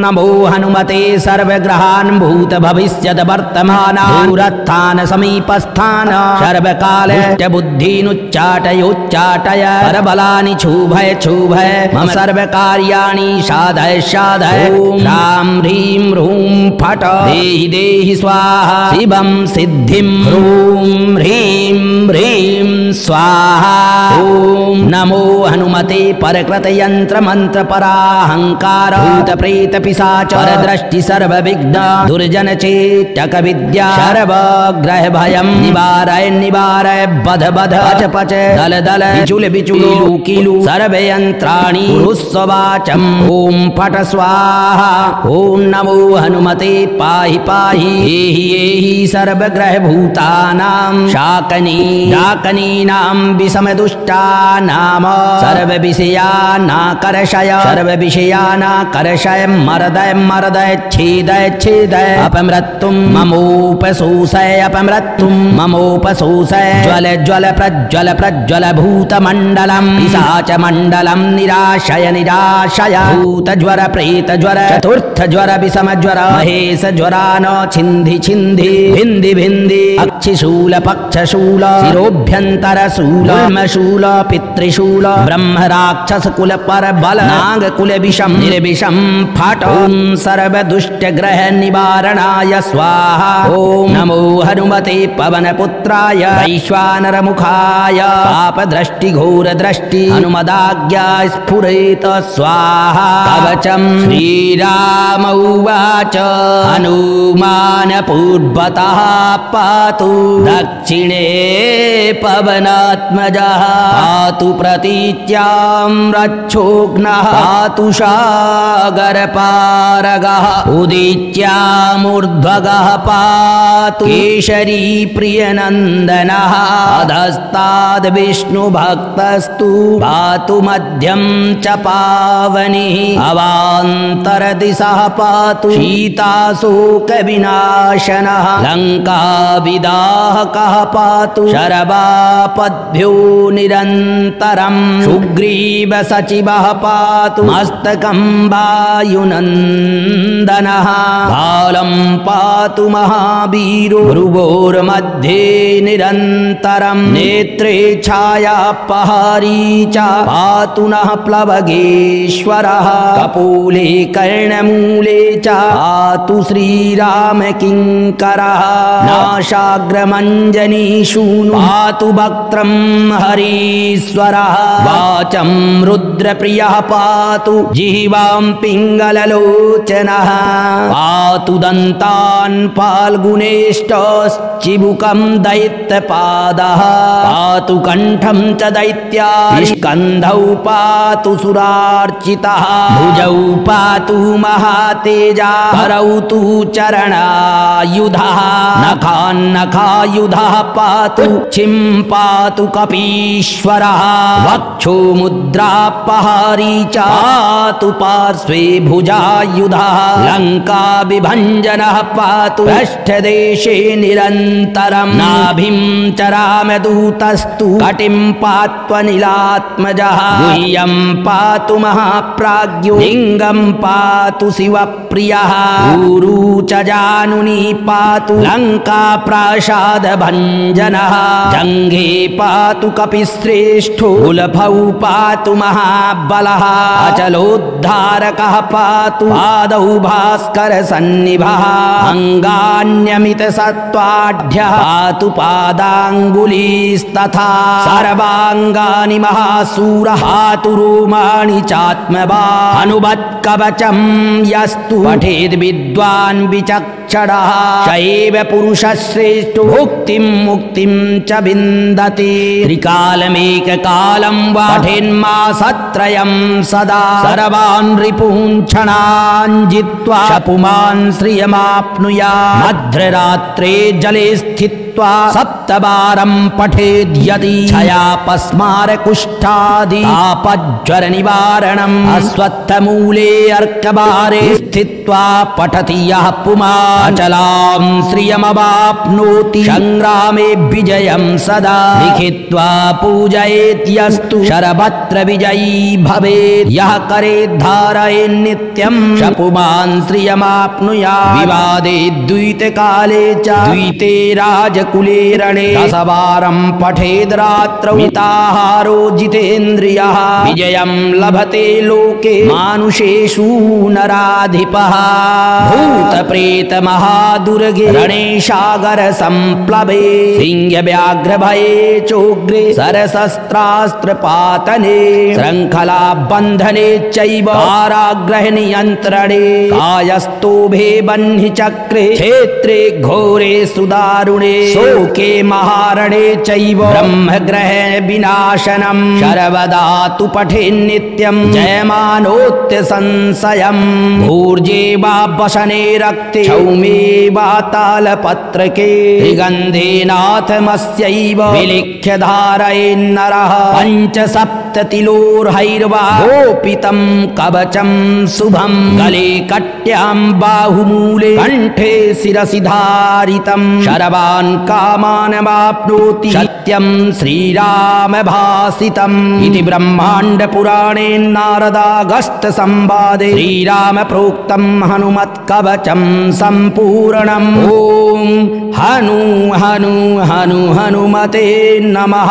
नमो हनुमते सर्वग्रहान् भूत भविष्यत वर्तमान दूरस्थान समीपस्थान सर्वकाल बुद्धीनुच्चाटयोच्चाटय परबलानि क्षुभय क्षुभय मम सर्वकार्याणि साधय साधय ॐ राम ह्रीं ह्रूं फट् देहि देहि स्वाहा शिवं सिद्धिं ह्रूं ह्रीं ह्रीं स्वाहा ॐ नमो हनुमते परकृत यंत्र मंत्र पराहंकार भूत प्रेत पिशाच परदृष्टि सर्वविघ्न दुर्जन चेतक विद्या सर्वग्रह भयं निवारय निवारय बध बध पच पच दल दल बिचुल बिचुल कीलु सर्वयंत्राणि कुरुस्वाचम् ॐ फट् स्वाहा ॐ नमो हनुमते पाहि पाहि एहि एहि सर्वग्रह भूतानां शाकनी डाकनीनां विषमदुष्टानां सर्वविषयानाकर्षय सर्वविषयानाकर्षय मर्दय मर्दय छेदय छेदय अपमृत्युं ममोपशोषय अपमृत्युं ममोपशोषय ज्वल ज्वल प्रज्वल प्रज्वल भूतमण्डलं पिशाचमण्डलं निराशय निराशय भूतज्वर प्रेतज्वर चतुर्थज्वर विषमज्वर महेशज्वरान छिन्धि छिन्धि भिन्धि भिन्धि अक्षिशूल पक्षशूल शिरोभ्यन्तरशूल गुल्मशूल पितृशूल ब्रह्म राक्षस कुल पर बल नाग कुल विषम निर्विषम फट् ॐ सर्वदुष्टग्रह निवारणाय स्वाहा ॐ नमो हनुमते पवनपुत्राय वैश्वानरमुखाय पापदृष्टिघोरदृष्टि हनुमदाज्ञा स्फुरेत स्वाहा कवचं श्रीराम उवाच हनुमान पूर्वत भवतः पातु दक्षिणे पवनात्मजः पातु प्रतीच्यां रक्षोघ्नः पातु सागरपारगः उदीच्यामूर्ध्वगः पातु केशरी प्रियनन्दनः अधस्ताद् विष्णुभक्तस्तु पातु मध्यं च पावनिः अवान्तरदिशः पातु शीताशोकविनाशनः लङ्काविदाहकः पातु शरवापद्भ्यो निरन्तरं सुग्रीवसचिवः पातु मस्तकं वायुनन्दनः बालं पातु महावीरो भ्रुवोर्मध्ये निरन्तरं नेत्रे छायापहारी च पातु नः प्लवगेश्वरः कपोले कर्णमूले च पातु श्रीरामकिङ्करः नाशाग्रमञ्जनीशूनु पातु वक्त्रं हरीश्वरः वाचं रुद्रप्रियः पातु जिह्वां पिङ्गललोचनः पातु दन्तान् फाल्गुनेष्टश्चिबुकं दैत्यपादः पातु कण्ठं च दैत्यास्कन्धौ पातु सुरार्चितः भुजौ पातु महातेजा करौ तु चरणायुधः नखान्नखायुधः पातु छिं पातु कपीश्वरः वक्षो मुद्रापहारी च पातु पार्श्वे भुजायुधः लङ्काविभञ्जनः पातु पृष्ठदेशे निरन्तरं नाभिं च रामदूतस्तु कटिं पात्वनिलात्मजः गुह्यं पातु महाप्राज्ञो लिङ्गं पातु शिवप्रियः ऊरू च जानुनी पातु लङ्काप्रासादभञ्जनः जङ्घे पातु कपिश्रेष्ठो कुलभौ पातु महाबलः अचलोद्धारकः पातु पादौ भास्करसन्निभः अङ्गान्यमितसत्त्वाढ्यः पातु पादाङ्गुलीस्तथा सर्वाङ्गानि महासूरः पातु रोमाणि चात्मवान् अनुवत्कवचं यस्तु पठेद् विद्वान् विचक्षणः शैव पुरुषश्रेष्ठो भुक्तिं मुक्तिं च विन्दति त्रिकालमेककालं वा पठेन्मासत्रयं सदा सर्वान् रिपून् क्षणान् जित्वा शपुमान् श्रियमाप्नुयात् मध्यरात्रे जले स्थित्वा सप्तवारं पठेद्यदि क्षयापस्मारकुष्ठादि आपज्वरनिवारणम् अश्वत्थमूले अर्कवारे स्थित्वा पठति यः पुमाचलां श्रियमवाप्नोति संग्रामे विजयं सदा लिखित्वा पूजयेत्यस्तु शरभद्र विजयी भवेत् यः करे धारयेन्नित्यं शपुमान् श्रियमाप्नुयात् विवादे द्वैतकाले च द्वैते राजकुले रणे दशवारं पठेद् रात्रौ मिताहारो जितेन्द्रियः विजयं लभते लोके मानुषेषु नराधिपः भूतप्रेत महादुर्गे रणे सागर संप्लवे सिंहव्याघ्रभये चोग्रे सरशस्त्रास्त्रपातने श्रृङ्खला बन्धने चैव कारागृह नियन्त्रणे कायस्तोभे बह्नि चक्रे क्षेत्रे घोरे सुदारुणे शोके महारणे चैव ब्रह्मग्रह विनाशनं सर्वदा तु पठेन्नित्यं जयमानोत्य संशयं ऊर्जे वा वसने रक्ते क्षौमे वा तालपत्रके त्रिगन्धेनाथमस्यैव विलिख्य धारयेन्नरः पञ्चसप्ततिलोर्हैर्वा गोपितं कवचं शुभं गले कट्यां बाहुमूले कण्ठे शिरसि धारितं शर्वान् कामान् वाप्नोति सत्यं श्रीराम भासितम् इति ब्रह्माण्ड पुराणे नारदागस्त्य संवादे श्रीराम प्रोक्तं हनुमत्कवचं सम्पूर्णम् ॐ हनु हनु हनु हनुमते नमः।